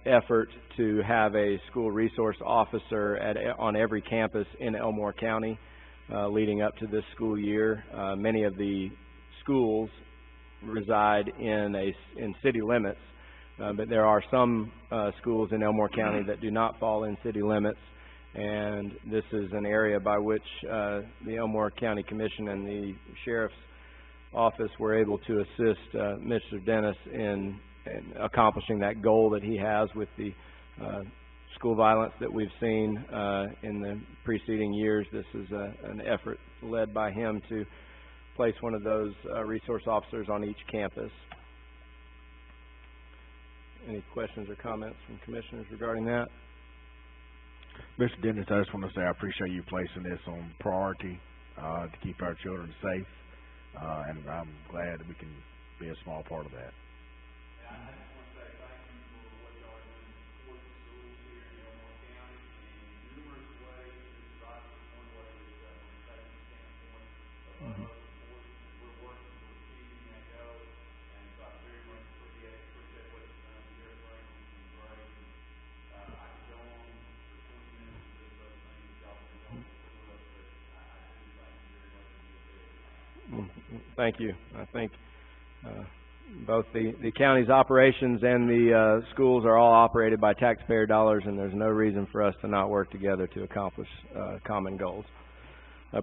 A: effort to have a school resource officer on every campus in Elmore County leading up to this school year. Many of the schools reside in city limits, but there are some schools in Elmore County that do not fall in city limits, and this is an area by which the Elmore County Commission and the Sheriff's Office were able to assist Mr. Dennis in accomplishing that goal that he has with the school violence that we've seen in the preceding years. This is an effort led by him to place one of those resource officers on each campus. Any questions or comments from commissioners regarding that?
J: Mr. Dennis, I just want to say I appreciate you placing this on priority to keep our children safe, and I'm glad that we can be a small part of that.
A: Thank you. I think both the county's operations and the schools are all operated by taxpayer dollars, and there's no reason for us to not work together to accomplish common goals.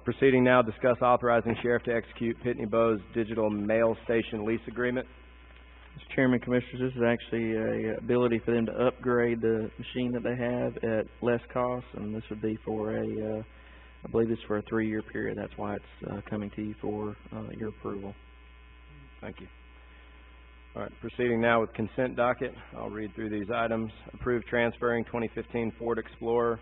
A: Proceeding now, discuss authorizing sheriff to execute Pitney Bowes digital mail station lease agreement.
H: Mr. Chairman, Commissioners, this is actually a ability for them to upgrade the machine that they have at less cost, and this would be for I believe it's for a 3-year period. That's why it's coming to you for your approval.
A: Thank you. All right, proceeding now with consent docket. I'll read through these items. Approve transferring 2015 Ford Explorer,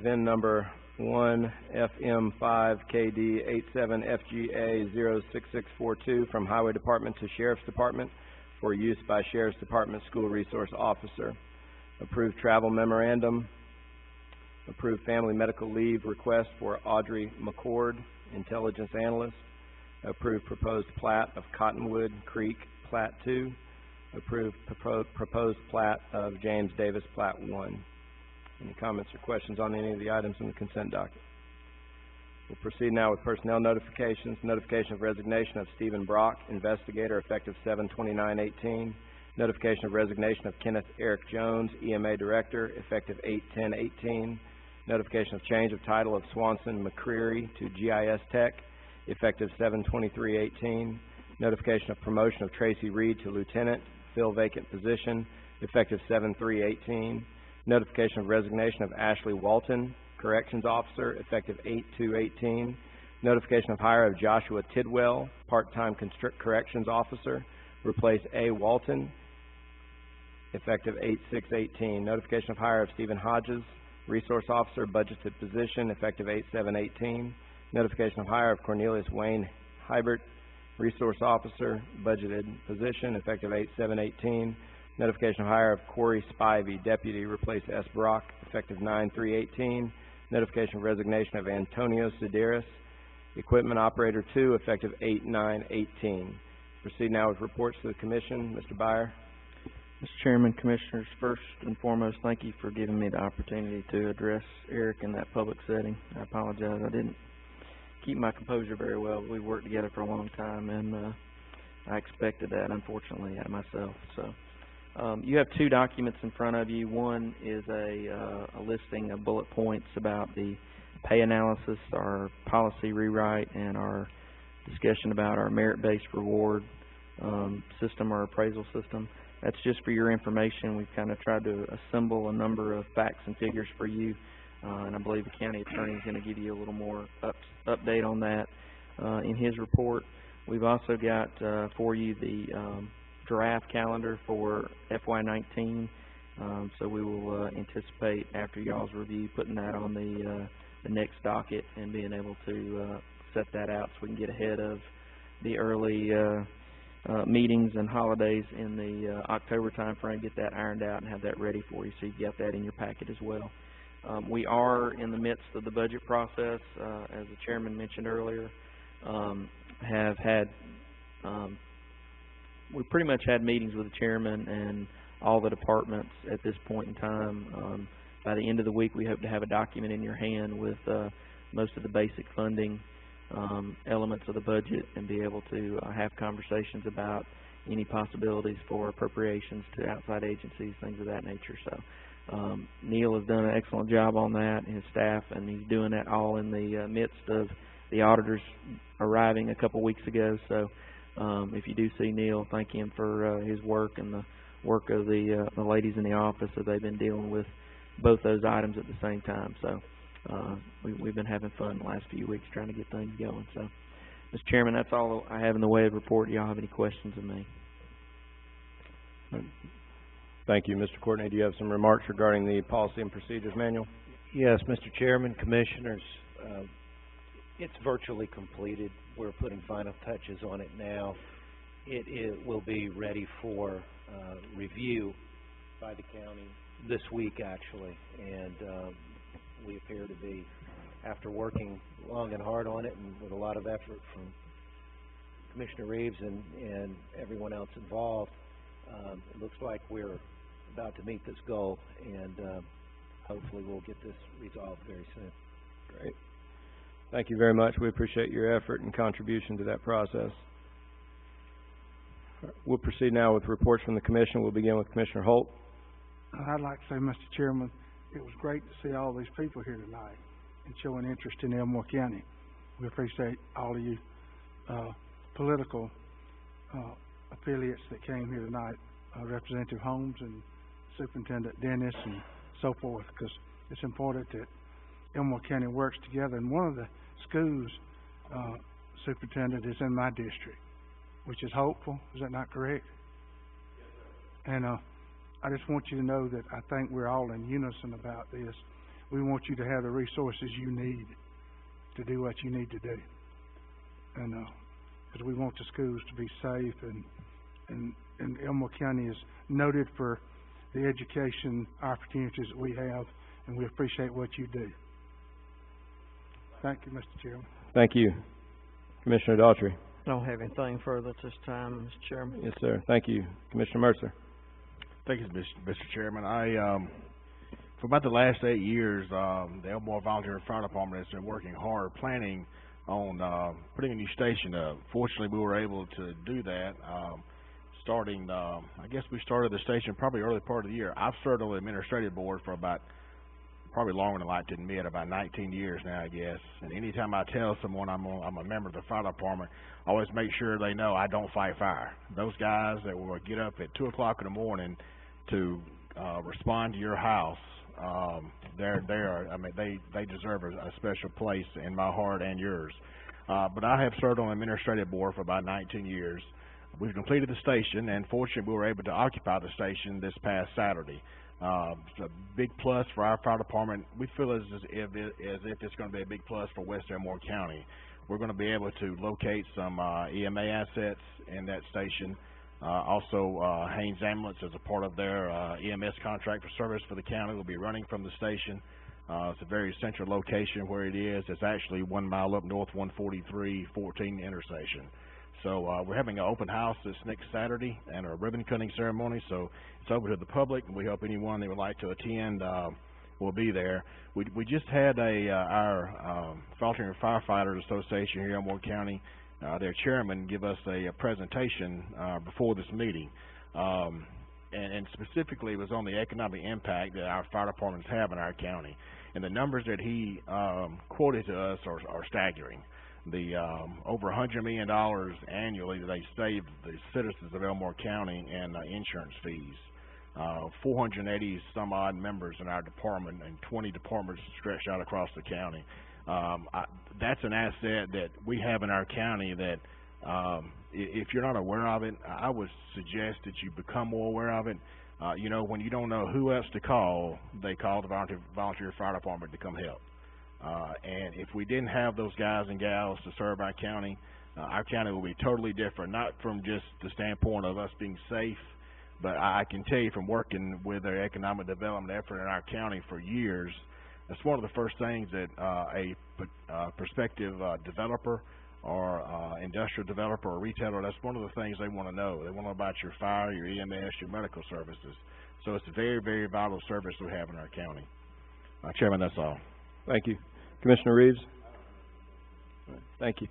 A: VIN number 1FM5KD87FGA06642 from Highway Department to Sheriff's Department for use by Sheriff's Department School Resource Officer. Approve travel memorandum. Approve family medical leave request for Audrey McCord, Intelligence Analyst. Approve proposed plat of Cottonwood Creek, Plat 2. Approve proposed plat of James Davis, Plat 1. Any comments or questions on any of the items in the consent docket? We'll proceed now with personnel notifications. Notification of resignation of Stephen Brock, investigator, effective 7/29/18. Notification of resignation of Kenneth Eric Jones, EMA Director, effective 8/10/18. Notification of change of title of Swanson McCreary to GIS Tech, effective 7/23/18. Notification of promotion of Tracy Reed to Lieutenant, fill vacant position, effective 7/3/18. Notification of resignation of Ashley Walton, Corrections Officer, effective 8/2/18. Notification of hire of Joshua Tidwell, part-time Corrections Officer, replace A. Walton, effective 8/6/18. Notification of hire of Stephen Hodges, Resource Officer, budgeted position, effective 8/7/18. Notification of hire of Cornelius Wayne Hybert, Resource Officer, budgeted position, effective 8/7/18. Notification of hire of Corey Spivey, Deputy, replace S. Brock, effective 9/3/18. Notification of resignation of Antonio Sedaris, Equipment Operator 2, effective 8/9/18. Proceed now with reports to the Commission. Mr. Byer.
H: Mr. Chairman, Commissioners, first and foremost, thank you for giving me the opportunity to address Eric in that public setting. I apologize. I didn't keep my composure very well. We worked together for a long time, and I expected that, unfortunately, out of myself. So, you have 2 documents in front of you. One is a listing of bullet points about the pay analysis, our policy rewrite, and our discussion about our merit-based reward system or appraisal system. That's just for your information. We've kind of tried to assemble a number of facts and figures for you, and I believe the county attorney is going to give you a little more update on that in his report. We've also got for you the draft calendar for FY19 So we will anticipate, after y'all's review, putting that on the next docket and being able to set that out so we can get ahead of the early meetings and holidays in the October timeframe, get that ironed out and have that ready for you, so you get that in your packet as well. We are in the midst of the budget process, as the chairman mentioned earlier. Have had we pretty much had meetings with the chairman and all the departments at this point in time. By the end of the week, we hope to have a document in your hand with most of the basic funding elements of the budget and be able to have conversations about any possibilities for appropriations to outside agencies, things of that nature. So Neil has done an excellent job on that, and his staff, and he's doing that all in the midst of the auditors arriving a couple weeks ago. So if you do see Neil, thank him for his work and the work of the ladies in the office, that they've been dealing with both those items at the same time. So we've been having fun the last few weeks trying to get things going. So, Mr. Chairman, that's all I have in the way of report. Do y'all have any questions of me?
A: Thank you. Mr. Courtney, do you have some remarks regarding the Policy and Procedures Manual?
L: Yes, Mr. Chairman, Commissioners, it's virtually completed. We're putting final touches on it now. It will be ready for review by the county this week, actually, and we appear to be, after working long and hard on it and with a lot of effort from Commissioner Reeves and everyone else involved, it looks like we're about to meet this goal, and hopefully we'll get this resolved very soon.
A: Great. Thank you very much. We appreciate your effort and contribution to that process. We'll proceed now with reports from the Commission. We'll begin with Commissioner Holt.
I: I'd like to say, Mr. Chairman, it was great to see all these people here tonight and showing interest in Elmore County. We appreciate all of you political affiliates that came here tonight, Representative Holmes and Superintendent Dennis and so forth, because it's important that Elmore County works together. And one of the schools, Superintendent, is in my district, which is Hopeful. Is that not correct? Yes, sir. And I just want you to know that I think we're all in unison about this. We want you to have the resources you need to do what you need to do. And because we want the schools to be safe, and Elmore County is noted for the education opportunities that we have, and we appreciate what you do. Thank you, Mr. Chairman.
A: Thank you. Commissioner Daughtry.
C: I don't have anything further at this time, Mr. Chairman.
A: Yes, sir. Thank you. Commissioner Mercer.
J: Thank you, Mr. Chairman. For about the last 8 years, the Elmore Volunteer Fire Department has been working hard, planning on putting a new station up. Fortunately, we were able to do that. Starting, I guess we started the station probably early part of the year. I've served on the administrative board for probably longer than I like to admit, about 19 years now, I guess. And anytime I tell someone I'm a member of the fire department, I always make sure they know I don't fight fire. Those guys that will get up at 2 o'clock in the morning to respond to your house, they deserve a special place in my heart and yours. But I have served on the administrative board for about 19 years. We've completed the station, and fortunately we were able to occupy the station this past Saturday. It's a big plus for our fire department. We feel as if it's going to be a big plus for West Elmore County. We're going to be able to locate some EMA assets in that station. Also, Haynes Ambulance, as a part of their EMS contract for service for the county, will be running from the station. It's a very central location where it is. It's actually 1 mile up north 143-14 intersection. So we're having an open house this next Saturday and a ribbon cutting ceremony. So it's open to the public, and we hope anyone that would like to attend will be there. We just had our Volunteer Firefighters Association here in Elmore County, their chairman, give us a presentation before this meeting. And specifically it was on the economic impact that our fire departments have in our county. And the numbers that he quoted to us are staggering. The over $100 million annually that they save the citizens of Elmore County in insurance fees. 480 some odd members in our department and 20 departments stretched out across the county. That's an asset that we have in our county that if you're not aware of it, I would suggest that you become more aware of it. You know, when you don't know who else to call, they call the volunteer fire department to come help. And if we didn't have those guys and gals to serve our county will be totally different, not from just the standpoint of us being safe, but I can tell you from working with their economic development effort in our county for years, that's one of the first things that a prospective developer or industrial developer or retailer, that's one of the things they want to know. They want to know about your fire, your EMS, your medical services. So it's a very, very vital service we have in our county. Chairman, that's all.
A: Thank you. Commissioner Reeves? Thank you.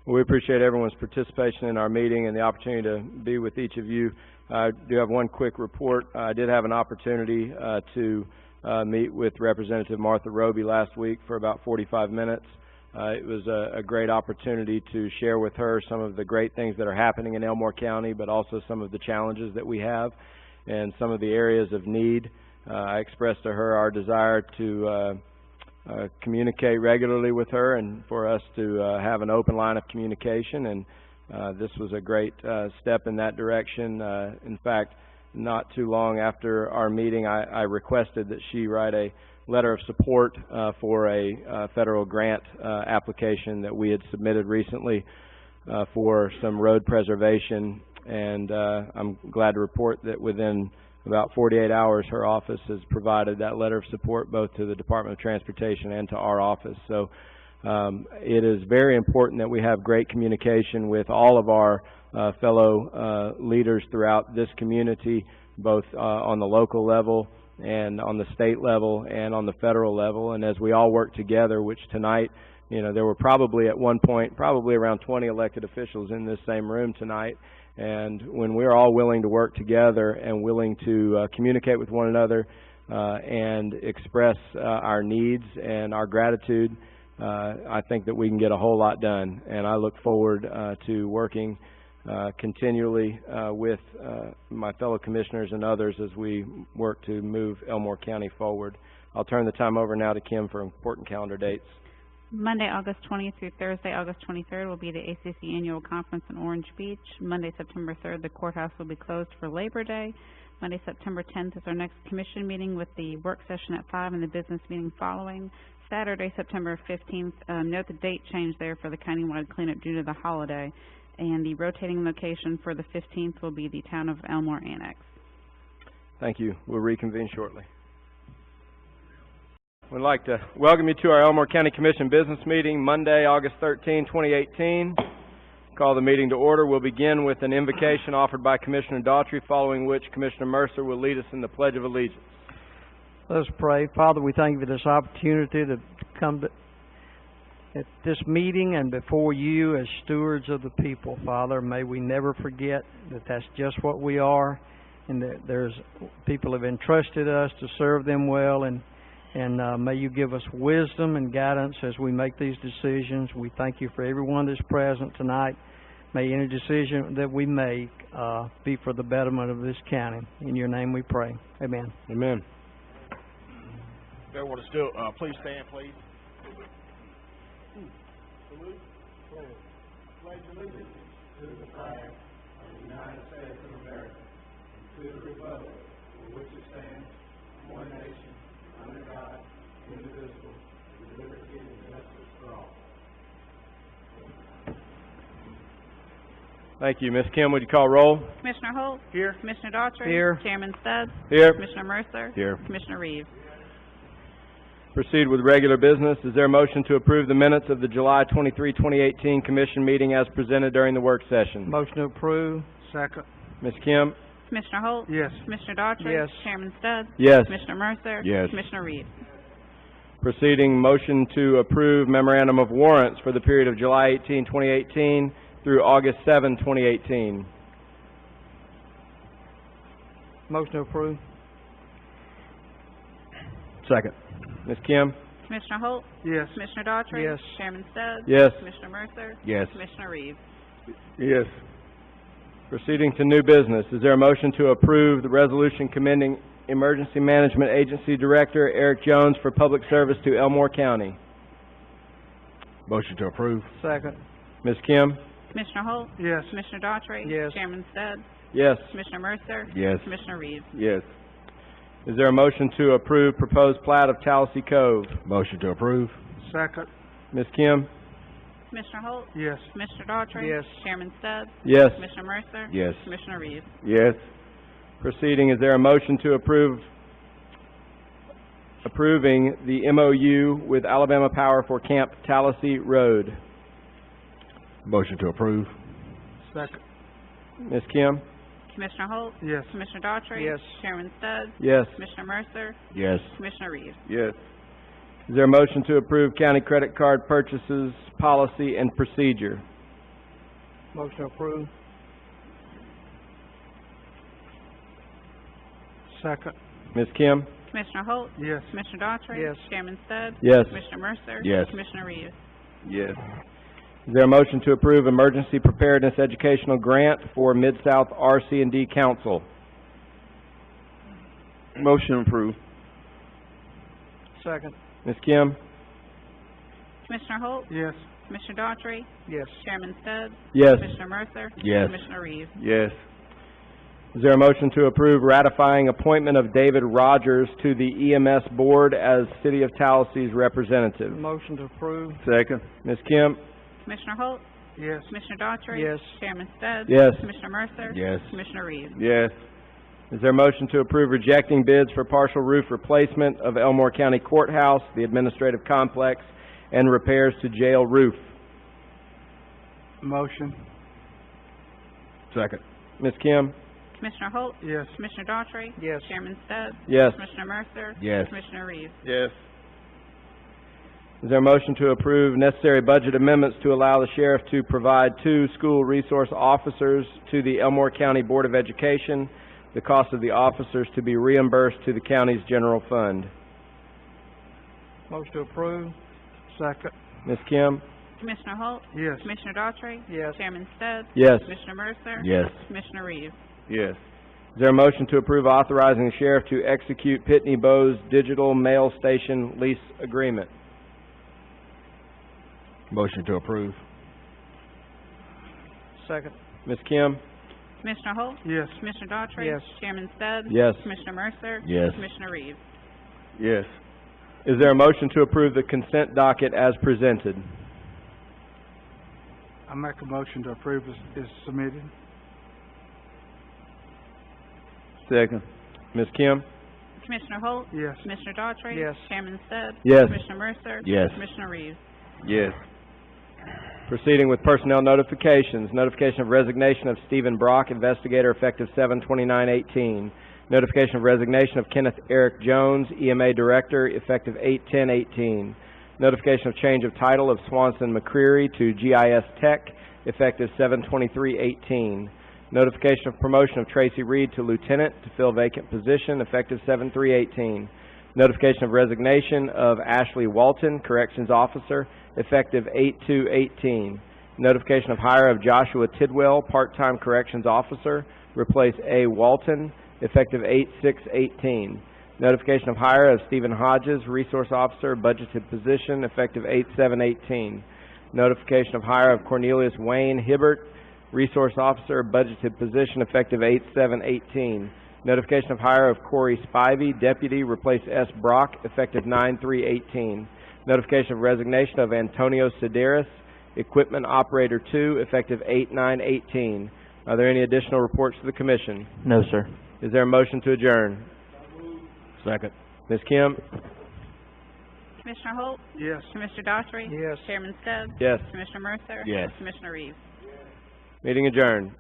A: Well, we appreciate everyone's participation in our meeting and the opportunity to be with each of you. I do have one quick report. I did have an opportunity to meet with Representative Martha Roby last week for about 45 minutes. It was a great opportunity to share with her some of the great things that are happening in Elmore County, but also some of the challenges that we have and some of the areas of need. I expressed to her our desire to communicate regularly with her and for us to have an open line of communication, and this was a great step in that direction. In fact, not too long after our meeting, I requested that she write a letter of support for a federal grant application that we had submitted recently for some road preservation, and I'm glad to report that within about 48 hours her office has provided that letter of support both to the Department of Transportation and to our office. So it is very important that we have great communication with all of our fellow leaders throughout this community, both on the local level and on the state level and on the federal level. And as we all work together, which tonight, you know, there were probably at one point probably around 20 elected officials in this same room tonight. And when we're all willing to work together and willing to communicate with one another and express our needs and our gratitude, I think that we can get a whole lot done. And I look forward to working continually with my fellow commissioners and others as we work to move Elmore County forward. I'll turn the time over now to Kim for important calendar dates.
O: Monday, August 20th through Thursday, August 23rd will be the ACC Annual Conference in Orange Beach. Monday, September 3rd, the courthouse will be closed for Labor Day. Monday, September 10th is our next commission meeting with the work session at 5 and the business meeting following. Saturday, September 15th, note the date change there for the countywide cleanup due to the holiday. And the rotating location for the 15th will be the Town of Elmore Annex.
A: Thank you. We'll reconvene shortly. We'd like to welcome you to our Elmore County Commission business meeting, Monday, August 13, 2018. Call the meeting to order. We'll begin with an invocation offered by Commissioner Daughtry, following which Commissioner Mercer will lead us in the Pledge of Allegiance.
C: Let us pray. Father, we thank you for this opportunity to come to at this meeting and before you as stewards of the people, Father. May we never forget that that's just what we are, and that there's people have entrusted us to serve them well, and may you give us wisdom and guidance as we make these decisions. We thank you for everyone that's present tonight. May any decision that we make be for the betterment of this county. In your name we pray. Amen.
A: Amen.
J: If everyone is still, please stand, please. Pledge allegiance to the flag of the United States of America and to the republic for which it stands, one nation, under God, indivisible, with liberty and justice for all.
A: Thank you. Ms. Kim, would you call roll?
O: Commissioner Holt?
J: Here.
O: Commissioner Daughtry?
C: Here.
O: Chairman Stubbs?
A: Here.
O: Commissioner Mercer?
J: Here.
O: Commissioner Reeves?
A: Proceed with regular business. Is there a motion to approve the minutes of the July 23, 2018 Commission meeting as presented during the work session?
C: Motion to approve.
I: Second.
A: Ms. Kim?
O: Commissioner Holt?
I: Yes.
O: Commissioner Daughtry?
C: Yes.
O: Chairman Stubbs?
A: Yes.
O: Commissioner Mercer?
J: Yes.
O: Commissioner Reeves?
A: Proceeding, motion to approve memorandum of warrants for the period of July 18, 2018 through August 7, 2018.
C: Motion to approve.
A: Second. Ms. Kim?
O: Commissioner Holt?
I: Yes.
O: Commissioner Daughtry?
C: Yes.
O: Chairman Stubbs?
A: Yes.
O: Commissioner Mercer?
J: Yes.
O: Commissioner Reeves?
K: Yes.
A: Proceeding to new business. Is there a motion to approve the resolution commending Emergency Management Agency Director Eric Jones for public service to Elmore County?
J: Motion to approve.
C: Second.
A: Ms. Kim?
O: Commissioner Holt?
I: Yes.
O: Commissioner Daughtry?
C: Yes.
O: Chairman Stubbs?
A: Yes.
O: Commissioner Mercer?
K: Yes.
O: Commissioner Reeves?
K: Yes.
A: Is there a motion to approve proposed plat of Tallahassee Cove?
J: Motion to approve.
I: Second.
A: Ms. Kim?
O: Commissioner Holt?
I: Yes.
O: Commissioner Daughtry?
I: Yes.
O: Chairman Stubbs?
A: Yes.
O: Commissioner Mercer?
K: Yes.
O: Commissioner Reeves?
K: Yes.
A: Proceeding, is there a motion to approving the MOU with Alabama Power for Camp Tallahassee Road?
J: Motion to approve.
I: Second.
A: Ms. Kim?
O: Commissioner Holt?
I: Yes.
O: Commissioner Daughtry?
I: Yes.
O: Chairman Stubbs?
A: Yes.
O: Commissioner Mercer?
K: Yes.
O: Commissioner Reeves?
K: Yes.
A: Is there a motion to approve county credit card purchases, policy, and procedure?
I: Motion approved. Second.
A: Ms. Kim?
O: Commissioner Holt?
I: Yes.
O: Commissioner Daughtry?
I: Yes.
O: Chairman Stubbs?
A: Yes.
O: Commissioner Mercer?
K: Yes.
O: Commissioner Reeves?
K: Yes.
A: Is there a motion to approve emergency preparedness educational grant for Mid-South RC&D Council?
K: Motion approved.
I: Second.
A: Ms. Kim?
O: Commissioner Holt?
I: Yes.
O: Commissioner Daughtry?
I: Yes.
O: Chairman Stubbs?
A: Yes.
O: Commissioner Mercer?
K: Yes.
O: Commissioner Reeves?
K: Yes.
A: Is there a motion to approve ratifying appointment of David Rogers to the EMS Board as City of Tallahassee's representative?
I: Motion to approve.
K: Second.
A: Ms. Kim?
O: Commissioner Holt?
I: Yes.
O: Commissioner Daughtry?
I: Yes.
O: Chairman Stubbs?
A: Yes.
O: Commissioner Mercer?
K: Yes.
O: Commissioner Reeves?
K: Yes.
A: Is there a motion to approve rejecting bids for partial roof replacement of Elmore County Courthouse, the administrative complex, and repairs to jail roof?
I: Motion.
J: Second.
A: Ms. Kim?
O: Commissioner Holt?
I: Yes.
O: Commissioner Daughtry?
I: Yes.
O: Chairman Stubbs?
A: Yes.
O: Commissioner Mercer?
K: Yes.
O: Commissioner Reeves?
K: Yes.
A: Is there a motion to approve necessary budget amendments to allow the sheriff to provide 2 school resource officers to the Elmore County Board of Education, the cost of the officers to be reimbursed to the county's general fund?
I: Motion to approve. Second.
A: Ms. Kim?
O: Commissioner Holt?
I: Yes.
O: Commissioner Daughtry?
I: Yes.
O: Chairman Stubbs?
A: Yes.
O: Commissioner Mercer?
K: Yes.
O: Commissioner Reeves?
K: Yes.
A: Is there a motion to approve authorizing the sheriff to execute Pitney Bowes digital mail station lease agreement?
J: Motion to approve.
I: Second.
A: Ms. Kim?
O: Commissioner Holt?
I: Yes.
O: Commissioner Daughtry?
I: Yes.
O: Chairman Stubbs?
A: Yes.
O: Commissioner Mercer?
K: Yes.
O: Commissioner Reeves?
K: Yes.
A: Is there a motion to approve the consent docket as presented?
I: I make a motion to approve as submitted.
K: Second.
A: Ms. Kim?
O: Commissioner Holt?
I: Yes.
O: Commissioner Daughtry?
I: Yes.
O: Chairman Stubbs?
A: Yes.
O: Commissioner Mercer?
K: Yes.
O: Commissioner Reeves?
K: Yes.
A: Proceeding with personnel notifications. Notification of resignation of Stephen Brock, investigator, effective 7/29/18. Notification of resignation of Kenneth Eric Jones, EMA director, effective 8/10/18. Notification of change of title of Swanson McCreary to GIS Tech, effective 7/23/18. Notification of promotion of Tracy Reed to lieutenant to fill vacant position, effective 7/3/18. Notification of resignation of Ashley Walton, corrections officer, effective 8/2/18. Notification of hire of Joshua Tidwell, part-time corrections officer, replace A. Walton, effective 8/6/18. Notification of hire of Stephen Hodges, resource officer, budgeted position, effective 8/7/18. Notification of hire of Cornelius Wayne Hibbert, resource officer, budgeted position, effective 8/7/18. Notification of hire of Corey Spivey, deputy, replace S. Brock, effective 9/3/18. Notification of resignation of Antonio Sedaris, equipment operator 2, effective 8/9/18. Are there any additional reports to the commission?
H: No, sir.
A: Is there a motion to adjourn?
J: Second.
A: Ms. Kim?
O: Commissioner Holt?
I: Yes.
O: Commissioner Daughtry?
I: Yes.
O: Chairman Stubbs?
A: Yes.
O: Commissioner Mercer?
K: Yes.
O: Commissioner Reeves?
A: Meeting adjourned.